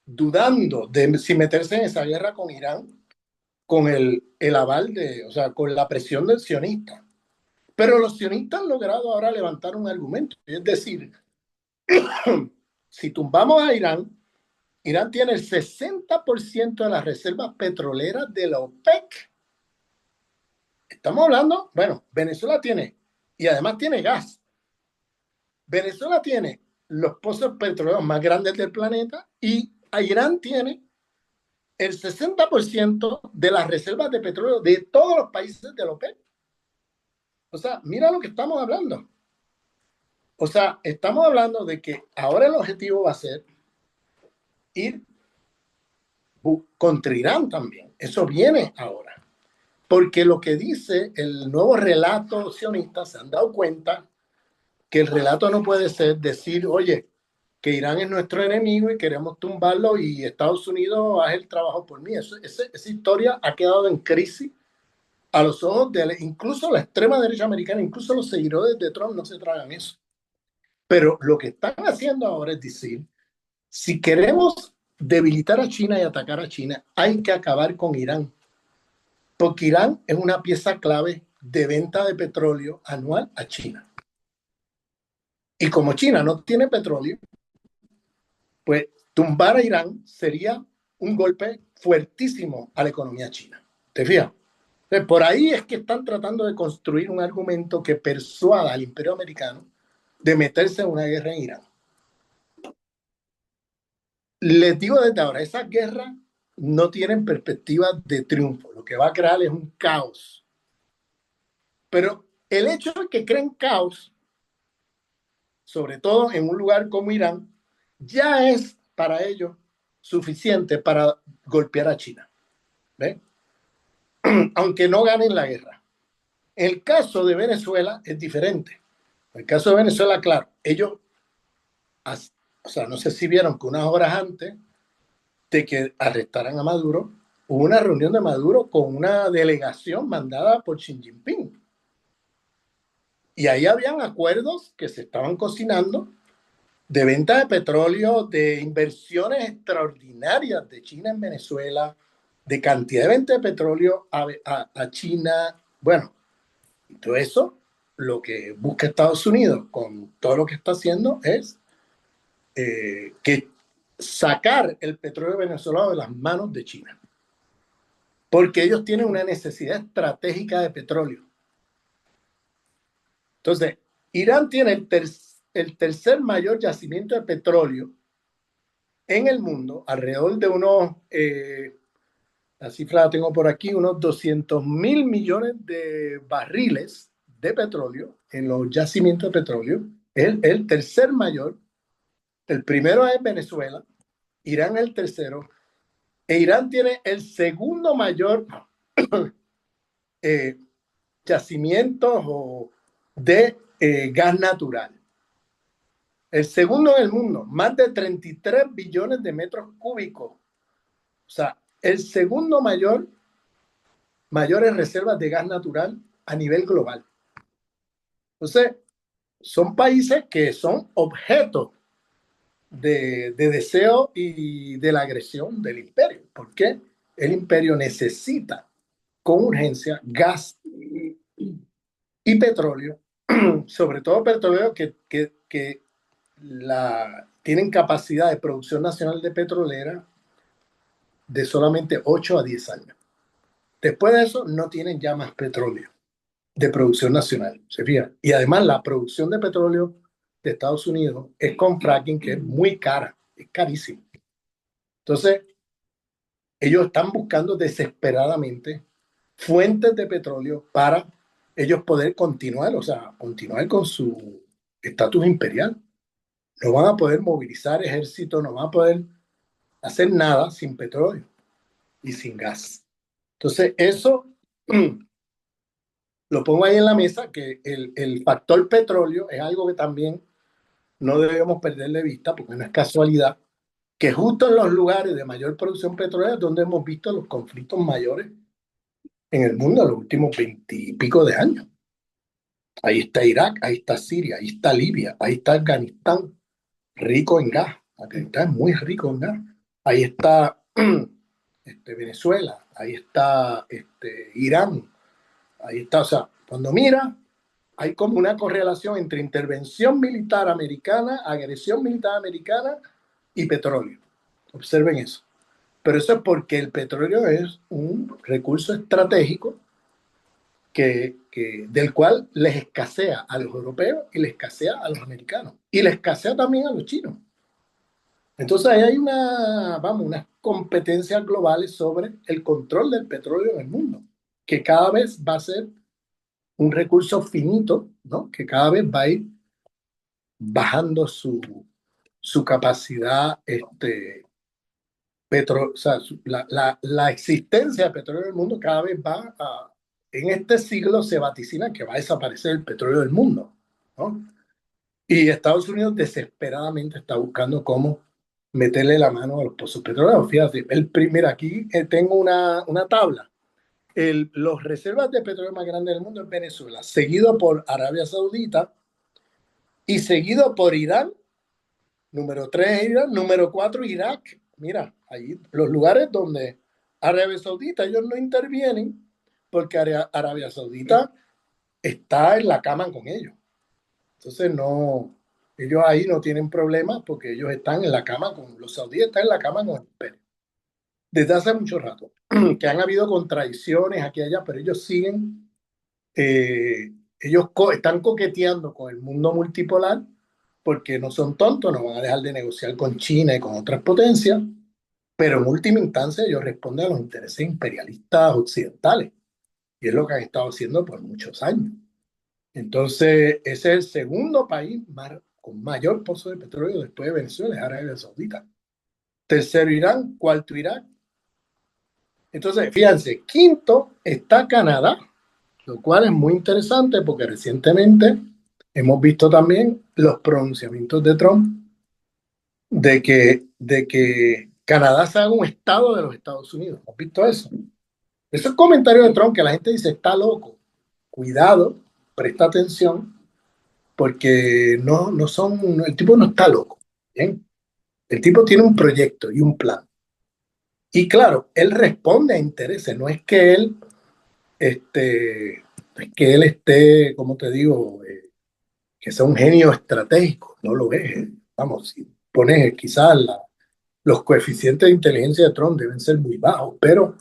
dudando de si meterse en esa guerra con Irán, con el aval de, o sea, con la presión del sionista. Pero los sionistas han logrado ahora levantar un argumento, es decir, si tumbamos a Irán, Irán tiene el 60% de las reservas petroleras de la OPEC. Estamos hablando, bueno, Venezuela tiene, y además tiene gas. Venezuela tiene los pozos petroleros más grandes del planeta y Irán tiene el 60% de las reservas de petróleo de todos los países de la OPEC. O sea, mira lo que estamos hablando. O sea, estamos hablando de que ahora el objetivo va a ser ir contra Irán también. Eso viene ahora. Porque lo que dice el nuevo relato sionista, se han dado cuenta que el relato no puede ser decir, oye, que Irán es nuestro enemigo y queremos tumbarlo y Estados Unidos hace el trabajo por mí. Esa historia ha quedado en crisis a los ojos de incluso la extrema derecha americana, incluso los seguidores de Trump no se tragan eso. Pero lo que están haciendo ahora es decir, si queremos debilitar a China y atacar a China, hay que acabar con Irán. Porque Irán es una pieza clave de venta de petróleo anual a China. Y como China no tiene petróleo, pues tumbar a Irán sería un golpe fuertísimo a la economía china. ¿Te fijas? Entonces, por ahí es que están tratando de construir un argumento que persuada al imperio americano de meterse en una guerra en Irán. Les digo desde ahora, esas guerras no tienen perspectiva de triunfo. Lo que va a crear es un caos. Pero el hecho de que creen caos, sobre todo en un lugar como Irán, ya es para ellos suficiente para golpear a China. ¿Ven? Aunque no ganen la guerra. El caso de Venezuela es diferente. El caso de Venezuela, claro, ellos, o sea, no sé si vieron que unas horas antes de que arrestaran a Maduro, hubo una reunión de Maduro con una delegación mandada por Xi Jinping. Y ahí habían acuerdos que se estaban cocinando de venta de petróleo, de inversiones extraordinarias de China en Venezuela, de cantidad de venta de petróleo a China. Bueno, todo eso, lo que busca Estados Unidos con todo lo que está haciendo es que sacar el petróleo venezolano de las manos de China. Porque ellos tienen una necesidad estratégica de petróleo. Entonces, Irán tiene el tercer mayor yacimiento de petróleo en el mundo, alrededor de unos la cifra la tengo por aquí, unos 200.000 millones de barriles de petróleo en los yacimientos de petróleo. Es el tercer mayor. El primero es Venezuela, Irán es el tercero, e Irán tiene el segundo mayor eh, yacimientos de gas natural. El segundo en el mundo, más de 33 billones de metros cúbicos. O sea, el segundo mayores reservas de gas natural a nivel global. Entonces, son países que son objeto de deseo y de la agresión del imperio. ¿Por qué? El imperio necesita con urgencia gas y petróleo, sobre todo petróleo que tienen capacidad de producción nacional de petrolera de solamente 8 a 10 años. Después de eso, no tienen ya más petróleo de producción nacional, ¿se fijan? Y además la producción de petróleo de Estados Unidos es con fracking, que es muy cara, es carísimo. Entonces, ellos están buscando desesperadamente fuentes de petróleo para ellos poder continuar, o sea, continuar con su estatus imperial. No van a poder movilizar ejército, no van a poder hacer nada sin petróleo y sin gas. Entonces, eso lo pongo ahí en la mesa, que el factor petróleo es algo que también no debemos perder de vista, porque no es casualidad que justo en los lugares de mayor producción petrolera es donde hemos visto los conflictos mayores en el mundo en los últimos 20 y pico de años. Ahí está Irak, ahí está Siria, ahí está Libia, ahí está Afganistán, rico en gas. Afganistán es muy rico en gas. Ahí está Venezuela, ahí está Irán, ahí está. O sea, cuando mira, hay como una correlación entre intervención militar americana, agresión militar americana y petróleo. Observen eso. Pero eso es porque el petróleo es un recurso estratégico del cual les escasea a los europeos y les escasea a los americanos. Y les escasea también a los chinos. Entonces ahí hay unas competencias globales sobre el control del petróleo en el mundo, que cada vez va a ser un recurso finito, ¿no? Que cada vez va a ir bajando su capacidad, o sea, la existencia de petróleo en el mundo cada vez en este siglo se vaticina que va a desaparecer el petróleo del mundo, ¿no? Y Estados Unidos desesperadamente está buscando cómo meterle la mano a los pozos petroleros. Fíjate, mira, aquí tengo una tabla. Los reservas de petróleo más grandes del mundo es Venezuela, seguido por Arabia Saudita y seguido por Irán. Número 3 Irán, número 4 Irak. Mira, ahí los lugares donde Arabia Saudita, ellos no intervienen porque Arabia Saudita está en la cama con ellos. Entonces no, ellos ahí no tienen problemas porque ellos están en la cama los saudíes están en la cama con el imperio. Desde hace mucho rato, que han habido contradicciones aquí y allá, pero ellos siguen, están coqueteando con el mundo multipolar porque no son tontos, no van a dejar de negociar con China y con otras potencias, pero en última instancia ellos responden a los intereses imperialistas occidentales, y es lo que han estado haciendo por muchos años. Entonces, ese es el segundo país con mayor pozo de petróleo después de Venezuela, es Arabia Saudita. Tercero Irán, cuarto Irak. Entonces, fíjense, quinto está Canadá, lo cual es muy interesante porque recientemente hemos visto también los pronunciamientos de Trump de que Canadá se haga un estado de los Estados Unidos. ¿Has visto eso? Esos comentarios de Trump que la gente dice está loco. Cuidado, presta atención, porque no son, el tipo no está loco. ¿Bien? El tipo tiene un proyecto y un plan. Y claro, él responde a intereses, no es que él esté, como te digo, que sea un genio estratégico, no lo es. Vamos, si pones quizás los coeficientes de inteligencia de Trump deben ser muy bajos, pero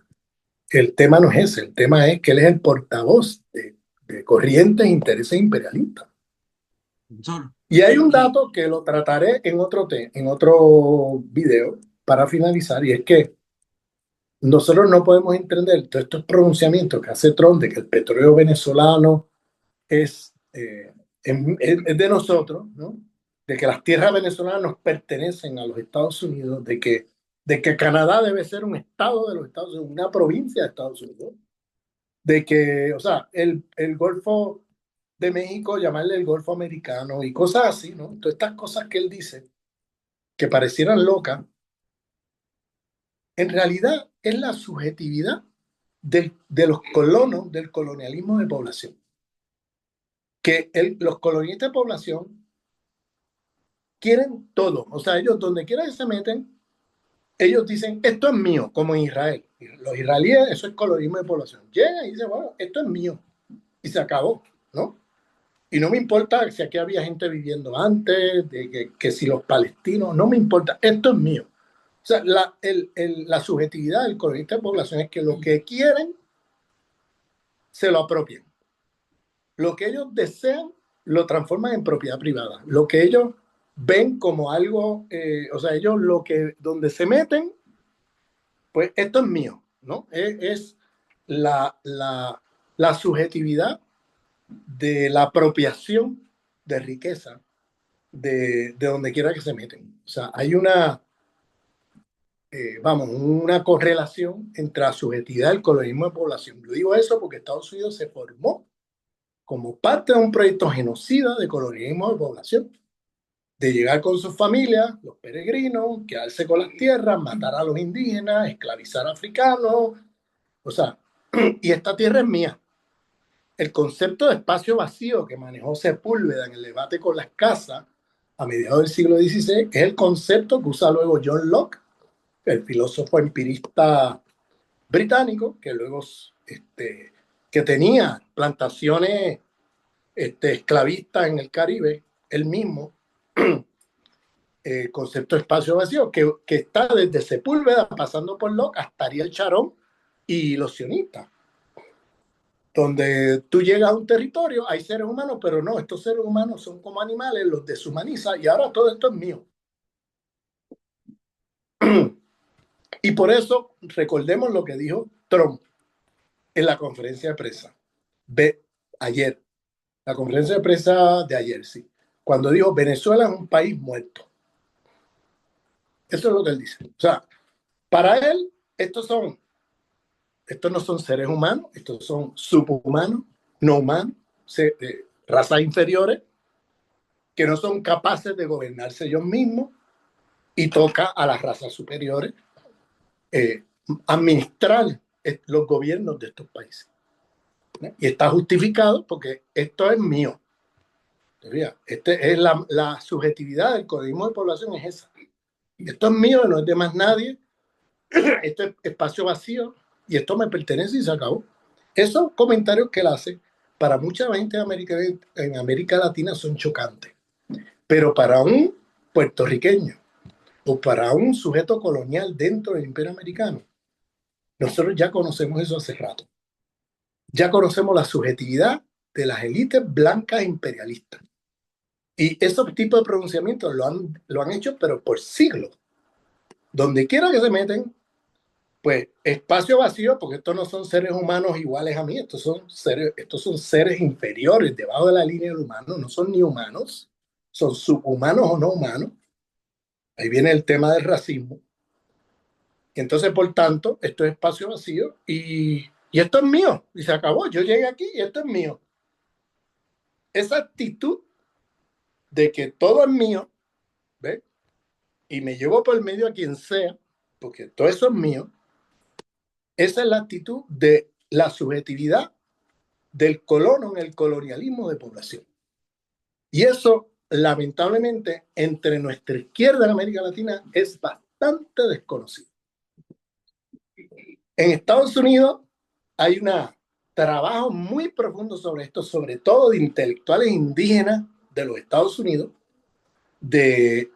el tema no es ese, el tema es que él es el portavoz de corrientes e intereses imperialistas. Profesor, Y hay un y dato que lo trataré en otro video para finalizar, y es que nosotros no podemos entender todos estos pronunciamientos que hace Trump de que el petróleo venezolano es de nosotros, ¿no? De que las tierras venezolanas nos pertenecen a los Estados Unidos, de que Canadá debe ser un estado de los Estados Unidos, una provincia de Estados Unidos, de que, o sea, el Golfo de México, llamarle el Golfo Americano y cosas así, ¿no? Todas estas cosas que él dice, que parecieran locas, en realidad es la subjetividad de los colonos del colonialismo de población. Que los colonialistas de población quieren todo. O sea, ellos donde quiera que se meten, ellos dicen, esto es mío, como en Israel. Los israelíes, eso es colonialismo de población. Llega y dice, bueno, esto es mío. Y se acabó, ¿no? Y no me importa si aquí había gente viviendo antes, que si los palestinos, no me importa, esto es mío. O sea, la subjetividad del colonista de población es que lo que quieren se lo apropian. Lo que ellos desean lo transforman en propiedad privada. Lo que ellos ven como algo, o sea, ellos donde se meten, pues esto es mío, ¿no? Es la subjetividad de la apropiación de riqueza de donde quiera que se meten. O sea, hay una correlación entre la subjetividad y el colonialismo de población. Yo digo eso porque Estados Unidos se formó como parte de un proyecto genocida de colonialismo de población, de llegar con sus familias, los peregrinos, quedarse con las tierras, matar a los indígenas, esclavizar a africanos, o sea, y esta tierra es mía. El concepto de espacio vacío que manejó Sepúlveda en el debate con las casas a mediados del siglo XVI es el concepto que usa luego John Locke, el filósofo empirista británico, que luego que tenía plantaciones esclavistas en el Caribe, él mismo, concepto de espacio vacío, que está desde Sepúlveda, pasando por Locke, hasta Ariel Sharon y los sionistas, donde tú llegas a un territorio, hay seres humanos, pero no, estos seres humanos son como animales, los deshumaniza y ahora todo esto es mío. Y por eso recordemos lo que dijo Trump en la conferencia de prensa ayer, la conferencia de prensa de ayer, sí, cuando dijo Venezuela es un país muerto. Eso es lo que él dice. O sea, para él, estos no son seres humanos, estos son subhumanos, no humanos, razas inferiores, que no son capaces de gobernarse ellos mismos, y toca a las razas superiores administrar los gobiernos de estos países. ¿No? Y está justificado porque esto es mío. Es la subjetividad del colonialismo de población es esa. Esto es mío, no es de más nadie. Esto es espacio vacío y esto me pertenece y se acabó. Esos comentarios que él hace para mucha gente en América Latina son chocantes, pero para un puertorriqueño o para un sujeto colonial dentro del imperio americano, nosotros ya conocemos eso hace rato. Ya conocemos la subjetividad de las élites blancas imperialistas. Y esos tipos de pronunciamientos lo han hecho, pero por siglos. Donde quiera que se meten, pues espacio vacío, porque estos no son seres humanos iguales a mí, estos son seres inferiores, debajo de la línea del humano, no son ni humanos, son subhumanos o no humanos. Ahí viene el tema del racismo. Y entonces, por tanto, esto es espacio vacío y esto es mío. Y se acabó. Yo llegué aquí y esto es mío. Esa actitud de que todo es mío, ¿ves? Y me llevo por el medio a quien sea, porque todo eso es mío. Esa es la actitud de la subjetividad del colono en el colonialismo de población. Y eso, lamentablemente, entre nuestra izquierda en América Latina es bastante desconocido. En Estados Unidos hay un trabajo muy profundo sobre esto, sobre todo de intelectuales indígenas de los Estados Unidos, de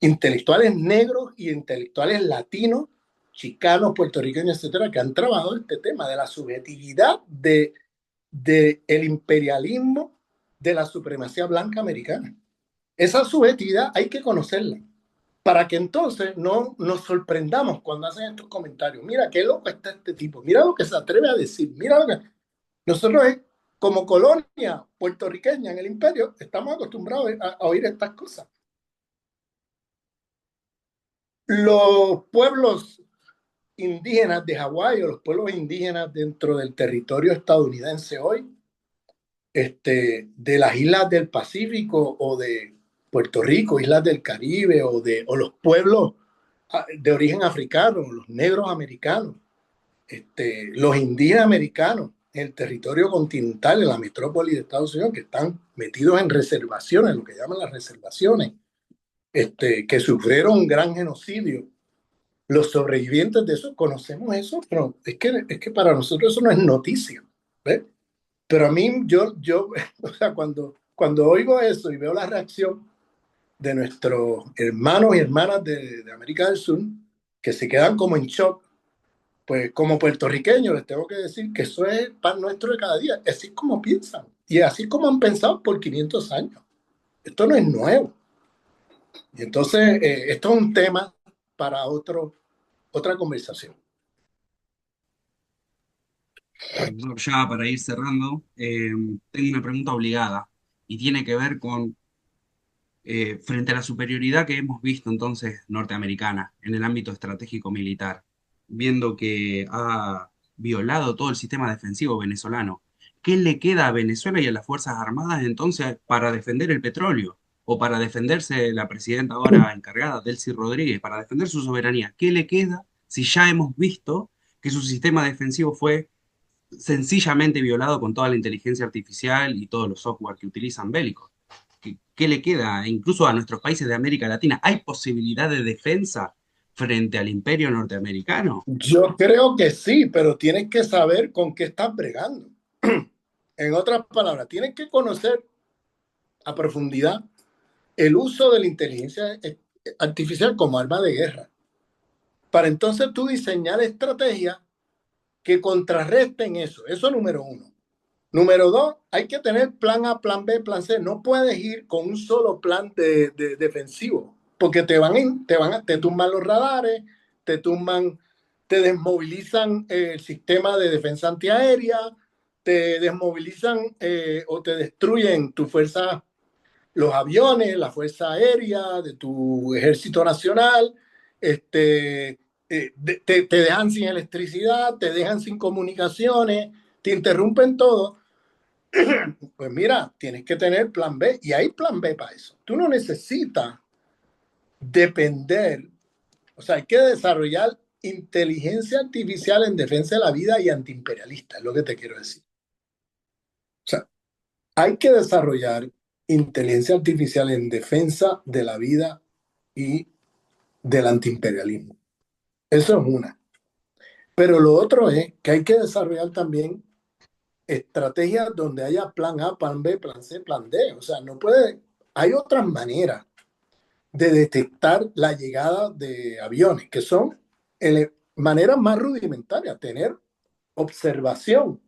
intelectuales negros y intelectuales latinos, chicanos, puertorriqueños, etcétera, que han trabajado este tema de la subjetividad del imperialismo de la supremacía blanca americana. Esa subjetividad hay que conocerla. para que entonces no nos sorprendamos cuando hacen estos comentarios. Mira qué loco está este tipo, mira lo que se atreve a decir, mira lo que... Nosotros como colonia puertorriqueña en el imperio estamos acostumbrados a oír estas cosas. Los pueblos indígenas de Hawái o los pueblos indígenas dentro del territorio estadounidense hoy, de las islas del Pacífico o de Puerto Rico, islas del Caribe o los pueblos de origen africano, los negros americanos, los indígenas americanos en el territorio continental, en la metrópoli de Estados Unidos, que están metidos en reservaciones, lo que llaman las reservaciones, que sufrieron un gran genocidio. Los sobrevivientes de eso conocemos eso, pero es que para nosotros eso no es noticia, ¿ves? Pero a mí, o sea, cuando oigo eso y veo la reacción de nuestros hermanos y hermanas de América del Sur, que se quedan como en shock, pues como puertorriqueños les tengo que decir que eso es pan nuestro de cada día. Así es como piensan y así como han pensado por 500 años. Esto no es nuevo. Y entonces, esto es un tema para otra conversación. Profesor, ya para ir cerrando, tengo una pregunta obligada y tiene que ver con, frente a la superioridad que hemos visto entonces norteamericana en el ámbito estratégico militar, viendo que ha violado todo el sistema defensivo venezolano, ¿qué le queda a Venezuela y a las Fuerzas Armadas entonces para defender el petróleo? O para defenderse la presidenta ahora encargada, Delcy Rodríguez, para defender su soberanía. ¿Qué le queda si ya hemos visto que su sistema defensivo fue sencillamente violado con toda la inteligencia artificial y todos los software que utilizan bélicos? ¿Qué le queda incluso a nuestros países de América Latina? ¿Hay posibilidad de defensa frente al imperio norteamericano? Yo creo que sí, pero tienes que saber con qué estás bregando. En otras palabras, tienes que conocer a profundidad el uso de la inteligencia artificial como arma de guerra, para entonces tú diseñar estrategias que contrarresten eso. Eso número uno. Número dos, hay que tener plan A, plan B, plan C. No puedes ir con un solo plan de defensivo, porque te tumban los radares, te desmovilizan el sistema de defensa antiaérea, te desmovilizan o te destruyen tu fuerza, los aviones, la fuerza aérea de tu ejército nacional, te dejan sin electricidad, te dejan sin comunicaciones, te interrumpen todo. Pues mira, tienes que tener plan B y hay plan B para eso. Tú no necesitas depender, o sea, hay que desarrollar inteligencia artificial en defensa de la vida y antiimperialista, es lo que te quiero decir. O sea, hay que desarrollar inteligencia artificial en defensa de la vida y del antiimperialismo. Eso es una. Pero lo otro es que hay que desarrollar también estrategias donde haya plan A, plan B, plan C, plan D. O sea, no puede, hay otras maneras de detectar la llegada de aviones, que son maneras más rudimentarias, tener observación.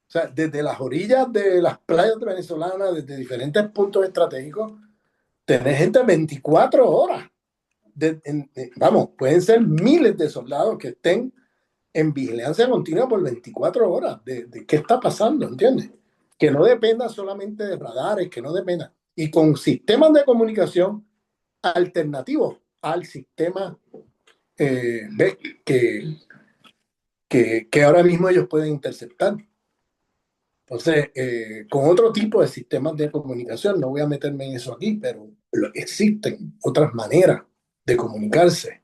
O sea, desde las orillas de las playas venezolanas, desde diferentes puntos estratégicos, tener gente 24 horas. Vamos, pueden ser miles de soldados que estén en vigilancia continua por 24 horas de qué está pasando, ¿entiendes? Que no dependa solamente de radares, que no dependa. Y con sistemas de comunicación alternativos al sistema ¿ves? Que ahora mismo ellos pueden interceptar. Entonces, con otro tipo de sistemas de comunicación, no voy a meterme en eso aquí, pero existen otras maneras de comunicarse,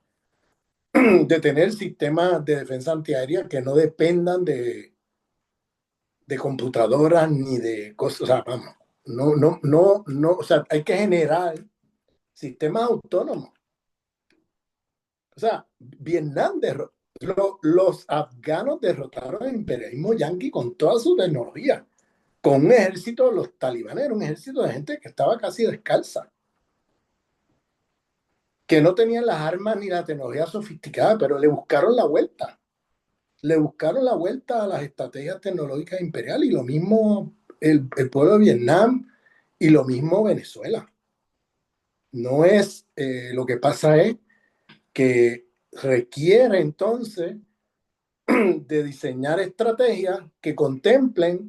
de tener sistemas de defensa antiaérea que no dependan de computadoras ni de cosas, o sea, vamos, no, o sea, hay que generar sistemas autónomos. O sea, Vietnam los afganos derrotaron al imperialismo yanqui con toda su tecnología, con un ejército, los talibanes era un ejército de gente que estaba casi descalza, que no tenían las armas ni la tecnología sofisticada, pero le buscaron la vuelta a las estrategias tecnológicas imperiales y lo mismo el pueblo de Vietnam y lo mismo Venezuela. No es, lo que pasa es que requiere entonces de diseñar estrategias que contemplen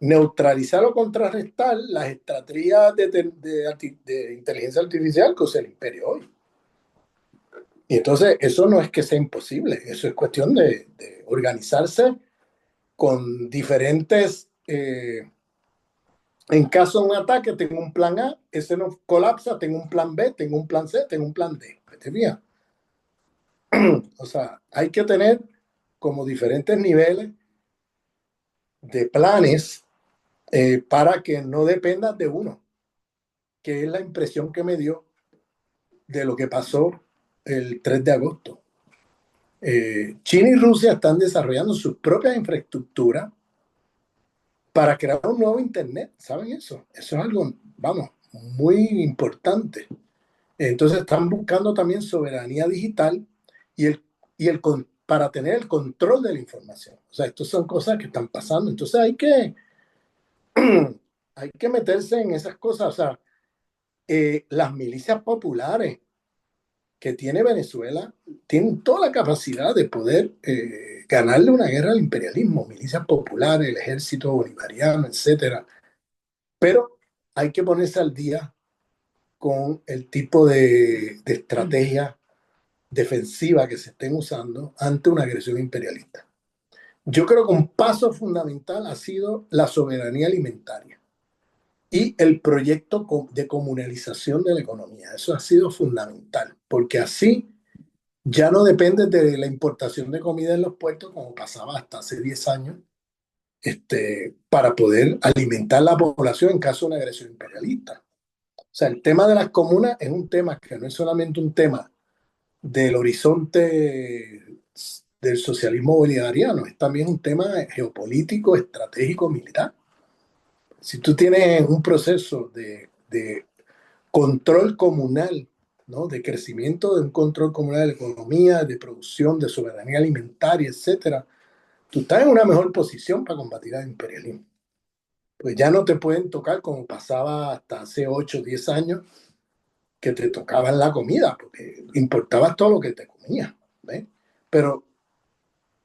neutralizar o contrarrestar las estrategias de inteligencia artificial que usa el imperio hoy. Y entonces eso no es que sea imposible, eso es cuestión de organizarse con diferentes, en caso de un ataque tengo un plan A, ese no colapsa, tengo un plan B, tengo un plan C, tengo un plan D. ¿Te fijas? O sea, hay que tener como diferentes niveles de planes para que no dependas de uno, que es la impresión que me dio de lo que pasó el 3 de agosto. China y Rusia están desarrollando sus propias infraestructuras para crear un nuevo Internet. ¿Saben eso? Eso es algo, vamos, muy importante. Entonces están buscando también soberanía digital y para tener el control de la información. O sea, estas son cosas que están pasando. Entonces hay que meterse en esas cosas. O sea, las milicias populares que tiene Venezuela tienen toda la capacidad de poder ganarle una guerra al imperialismo, milicias populares, el ejército bolivariano, etcétera. Pero hay que ponerse al día con el tipo de estrategia defensiva que se estén usando ante una agresión imperialista. Yo creo que un paso fundamental ha sido la soberanía alimentaria y el proyecto de comunalización de la economía. Eso ha sido fundamental, porque así ya no depende de la importación de comida en los puertos como pasaba hasta hace 10 años, para poder alimentar la población en caso de una agresión imperialista. O sea, el tema de las comunas es un tema que no es solamente un tema del horizonte del socialismo bolivariano, es también un tema geopolítico, estratégico, militar. Si tú tienes un proceso de control comunal, ¿no? De crecimiento de un control comunal de la economía, de producción, de soberanía alimentaria, etcétera, tú estás en una mejor posición para combatir al imperialismo. Pues ya no te pueden tocar como pasaba hasta hace 8 o 10 años, que te tocaban la comida, porque importabas todo lo que te comías. ¿Ves? Pero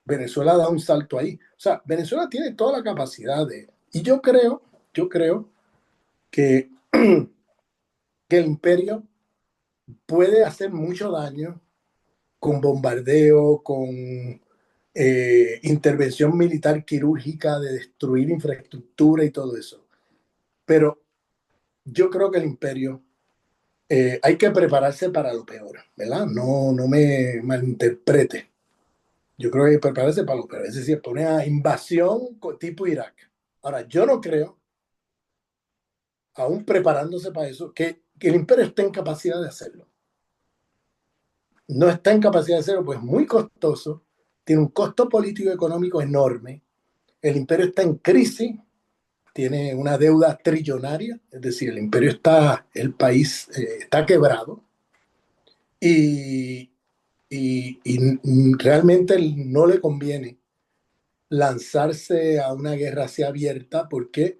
Venezuela da un salto ahí. O sea, Venezuela tiene toda la capacidad de... Y yo creo que, que el imperio puede hacer mucho daño con bombardeo, con intervención militar quirúrgica de destruir infraestructura y todo eso. Pero yo creo que el imperio hay que prepararse para lo peor, ¿verdad? No, no me malinterprete. Yo creo que hay que prepararse para lo peor. Es decir, para una invasión tipo Irak. Ahora, yo no creo, aún preparándose para eso, que el imperio esté en capacidad de hacerlo. No está en capacidad de hacerlo, pues es muy costoso, tiene un costo político y económico enorme. El imperio está en crisis, tiene una deuda trillonaria, es decir, el país está quebrado y, y realmente no le conviene lanzarse a una guerra así abierta porque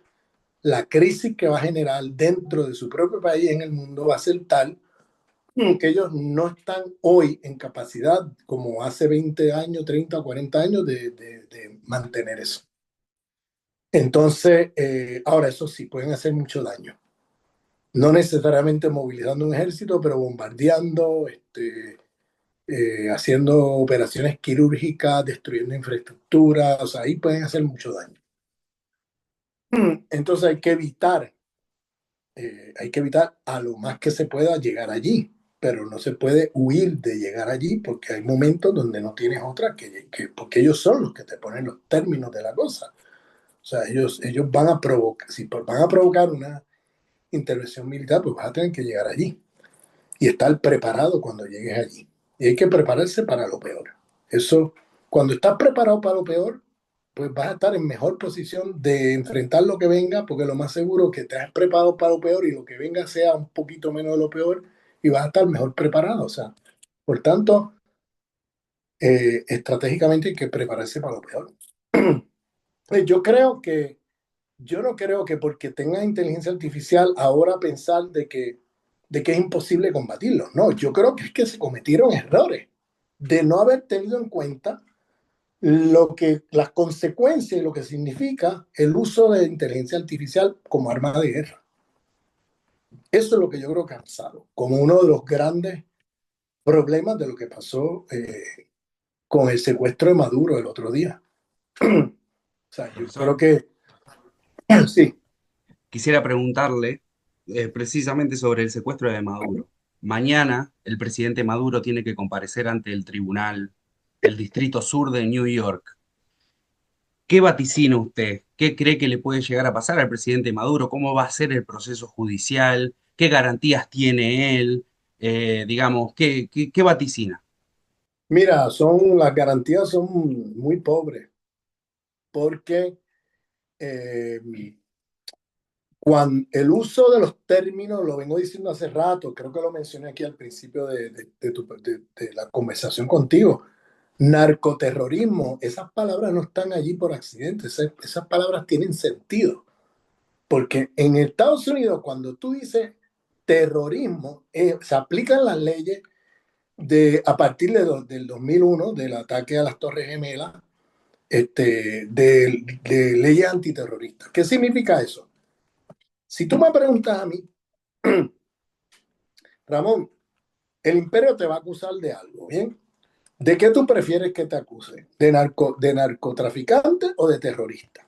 la crisis que va a generar dentro de su propio país en el mundo va a ser tal que ellos no están hoy en capacidad, como hace 20 años, 30 o 40 años, de mantener eso. Entonces, ahora eso sí, pueden hacer mucho daño. No necesariamente movilizando un ejército, pero bombardeando, haciendo operaciones quirúrgicas, destruyendo infraestructura, o sea, ahí pueden hacer mucho daño. Entonces hay que evitar a lo más que se pueda llegar allí, pero no se puede huir de llegar allí porque hay momentos donde no tienes otra porque ellos son los que te ponen los términos de la cosa. O sea, ellos van a provocar, si van a provocar una intervención militar, pues vas a tener que llegar allí y estar preparado cuando llegues allí. Y hay que prepararse para lo peor. Eso, cuando estás preparado para lo peor, pues vas a estar en mejor posición de enfrentar lo que venga, porque lo más seguro es que te has preparado para lo peor y lo que venga sea un poquito menos de lo peor y vas a estar mejor preparado. O sea, por tanto, estratégicamente hay que prepararse para lo peor. Yo creo que, yo no creo que porque tenga inteligencia artificial ahora pensar de que de que es imposible combatirlos. No, yo creo que es que se cometieron errores de no haber tenido en cuenta las consecuencias y lo que significa el uso de inteligencia artificial como arma de guerra. Eso es lo que yo creo que ha pasado, como uno de los grandes problemas de lo que pasó con el secuestro de Maduro el otro día. O sea, yo creo Profesor, que sí. quisiera preguntarle precisamente sobre el secuestro de Maduro. Mañana el presidente Maduro tiene que comparecer ante el tribunal del Distrito Sur de New York. ¿Qué vaticina usted? ¿Qué cree que le puede llegar a pasar al presidente Maduro? ¿Cómo va a ser el proceso judicial? ¿Qué garantías tiene él? Digamos, ¿qué vaticina? Mira, las garantías son muy pobres porque eh, cuando el uso de los términos, lo vengo diciendo hace rato, creo que lo mencioné aquí al principio de la conversación contigo, narcoterrorismo, esas palabras no están allí por accidente, esas palabras tienen sentido, porque en Estados Unidos cuando tú dices terrorismo, se aplican las leyes a partir del 2001, del ataque a las Torres Gemelas, de leyes antiterroristas. ¿Qué significa eso? Si tú me preguntas a mí, Ramón, el imperio te va a acusar de algo, ¿bien? ¿De qué tú prefieres que te acuse? ¿De narcotraficante o de terrorista?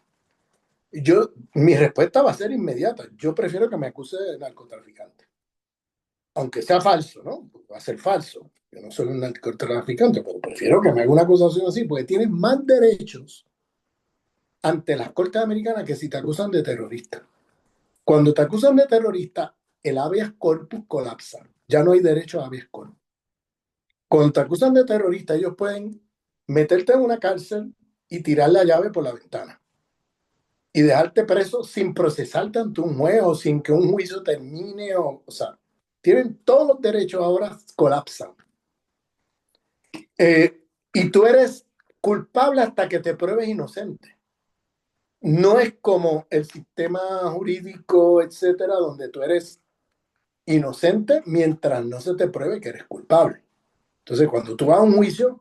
Mi respuesta va a ser inmediata. Yo prefiero que me acuse de narcotraficante. Aunque sea falso, ¿no? Va a ser falso. Yo no soy un narcotraficante, pero prefiero que me haga una acusación así, porque tienes más derechos ante las Cortes Americanas que si te acusan de terrorista. Cuando te acusan de terrorista, el habeas corpus colapsa. Ya no hay derecho a habeas corpus. Cuando te acusan de terrorista, ellos pueden meterte en una cárcel y tirar la llave por la ventana y dejarte preso sin procesarte ante un juez o sin que un juicio termine. O sea, tienen todos los derechos ahora, colapsan. Y tú eres culpable hasta que te pruebes inocente. No es como el sistema jurídico, etcétera, donde tú eres inocente mientras no se te pruebe que eres culpable. Entonces, cuando tú vas a un juicio,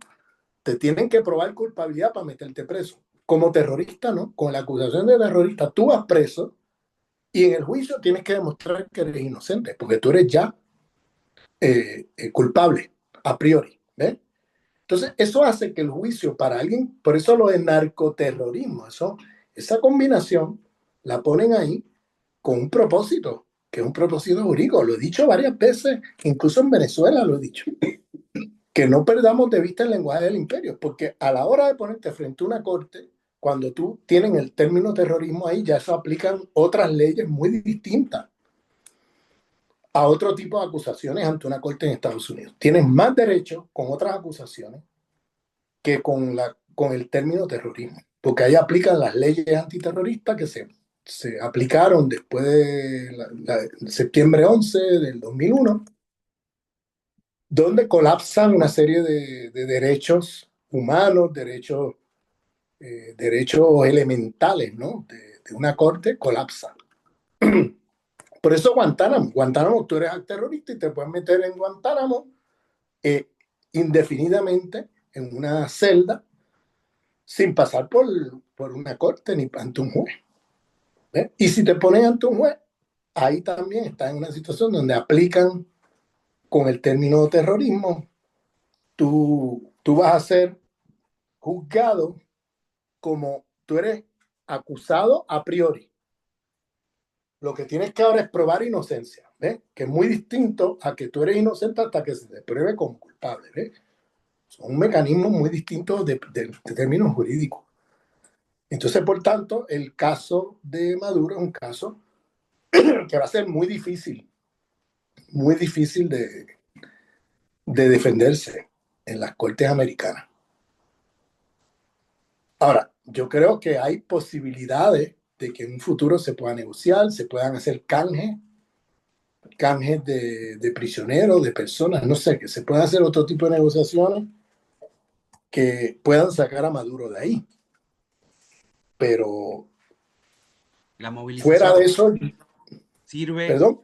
te tienen que probar culpabilidad para meterte preso. Como terrorista, ¿no? Con la acusación de terrorista, tú vas preso y en el juicio tienes que demostrar que eres inocente, porque tú eres ya culpable a priori. ¿Ves? Entonces, eso hace que el juicio para alguien, por eso lo de narcoterrorismo, esa combinación la ponen ahí con un propósito, que es un propósito jurídico. Lo he dicho varias veces, incluso en Venezuela lo he dicho, que no perdamos de vista el lenguaje del imperio, porque a la hora de ponerte frente a una corte, cuando tú tienes el término terrorismo ahí, ya se aplican otras leyes muy distintas a otro tipo de acusaciones ante una corte en Estados Unidos. Tienes más derecho con otras acusaciones que con el término terrorismo, porque ahí aplican las leyes antiterroristas que se aplicaron después de septiembre 11 del 2001, donde colapsan una serie de derechos humanos, derechos elementales, ¿no? De una corte, colapsan. Por eso Guantánamo, tú eres terrorista y te puedes meter en Guantánamo eh, indefinidamente en una celda sin pasar por una corte ni ante un juez. ¿Ves? Y si te ponen ante un juez, ahí también está en una situación donde aplican con el término terrorismo, tú vas a ser juzgado como tú eres acusado a priori. Lo que tienes que ahora es probar inocencia, ¿ves? Que es muy distinto a que tú eres inocente hasta que se te pruebe como culpable, ¿ves? Son mecanismos muy distintos de términos jurídicos. Entonces, por tanto, el caso de Maduro es un caso que va a ser muy difícil de defenderse en las cortes americanas. Ahora, yo creo que hay posibilidades de que en un futuro se pueda negociar, se puedan hacer canjes de prisioneros, de personas, no sé, que se puedan hacer otro tipo de negociaciones que puedan sacar a Maduro de ahí. Pero La fuera movilización de eso, sirve, perdón.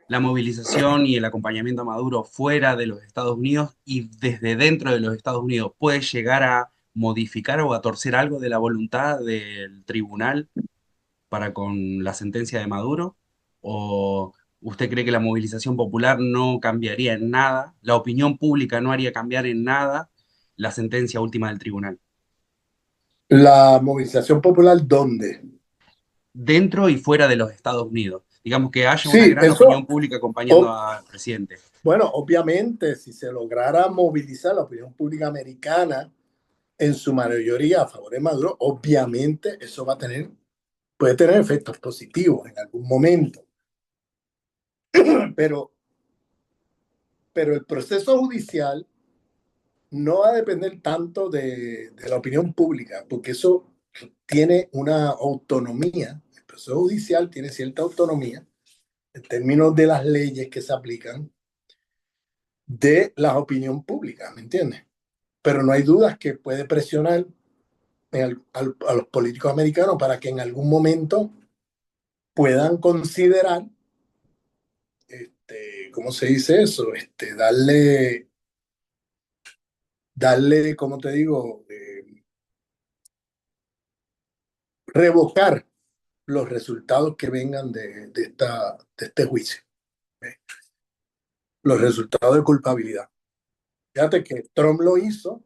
la movilización y el acompañamiento a Maduro fuera de los Estados Unidos y desde dentro de los Estados Unidos puede llegar a modificar o a torcer algo de la voluntad del tribunal para con la sentencia de Maduro? ¿O usted cree que la movilización popular no cambiaría en nada, la opinión pública no haría cambiar en nada la sentencia última del tribunal? La movilización popular, ¿dónde? Dentro y fuera de los Estados Unidos. Digamos que haya una Sí, gran opinión eso, pública acompañando o- al presidente. bueno, obviamente, si se lograra movilizar la opinión pública americana en su mayoría a favor de Maduro, obviamente eso puede tener efectos positivos en algún momento, pero, pero el proceso judicial no va a depender tanto de la opinión pública, porque eso tiene una autonomía, el proceso judicial tiene cierta autonomía en términos de las leyes que se aplican de la opinión pública, ¿me entiendes? Pero no hay dudas que puede presionar a los políticos americanos para que en algún momento puedan considerar, ¿cómo se dice eso? Darle, ¿cómo te digo? Revocar los resultados que vengan de este juicio, ¿eh? Los resultados de culpabilidad. Fíjate que Trump lo hizo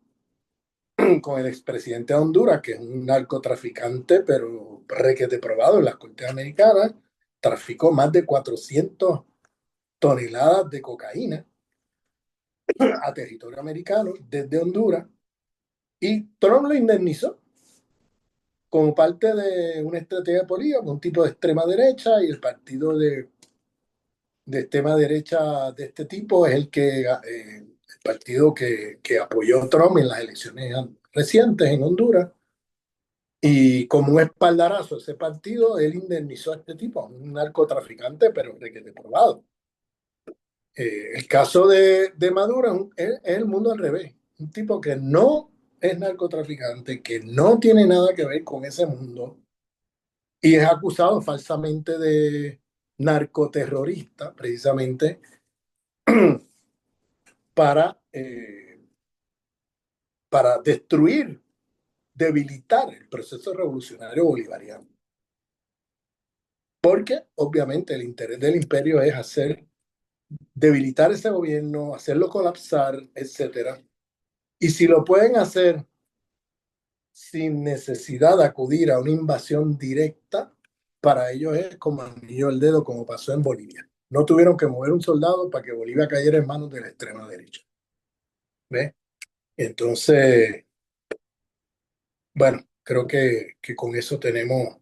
con el expresidente de Honduras, que es un narcotraficante, pero requete probado en las cortes americanas, traficó más de 400 toneladas de cocaína a territorio americano desde Honduras, y Trump lo indemnizó como parte de una estrategia política, un tipo de extrema derecha, y el partido de extrema derecha de este tipo es el partido que apoyó a Trump en las elecciones recientes en Honduras. Y como un espaldarazo ese partido, él indemnizó a este tipo, un narcotraficante, pero requete probado. El caso de Maduro es el mundo al revés. Un tipo que no es narcotraficante, que no tiene nada que ver con ese mundo y es acusado falsamente de narcoterrorista, precisamente para, para destruir, debilitar el proceso revolucionario bolivariano. Porque obviamente el interés del imperio es debilitar ese gobierno, hacerlo colapsar, etcétera. Y si lo pueden hacer sin necesidad de acudir a una invasión directa, para ellos es como anillo al dedo, como pasó en Bolivia. No tuvieron que mover un soldado para que Bolivia cayera en manos de la extrema derecha. ¿Ves? Entonces, bueno, creo que con eso tenemos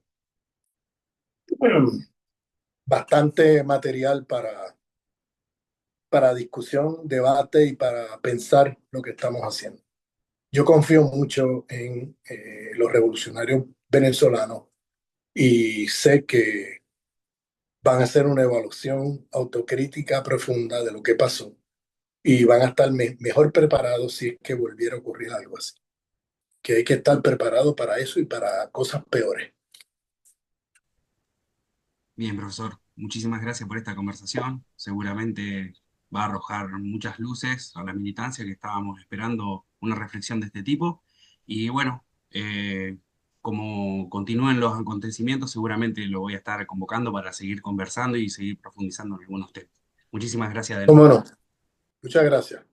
bastante material para discusión, debate y para pensar lo que estamos haciendo. Yo confío mucho en los revolucionarios venezolanos y sé que van a hacer una evaluación autocrítica profunda de lo que pasó y van a estar mejor preparados si es que volviera a ocurrir algo así. Que hay que estar preparado para eso y para cosas peores. Bien, profesor, muchísimas gracias por esta conversación. Seguramente va a arrojar muchas luces a la militancia que estábamos esperando una reflexión de este tipo. Y bueno, como continúen los acontecimientos, seguramente lo voy a estar convocando para seguir conversando y seguir profundizando en algunos temas. Muchísimas gracias de nuevo. ¿Cómo no? Muchas gracias.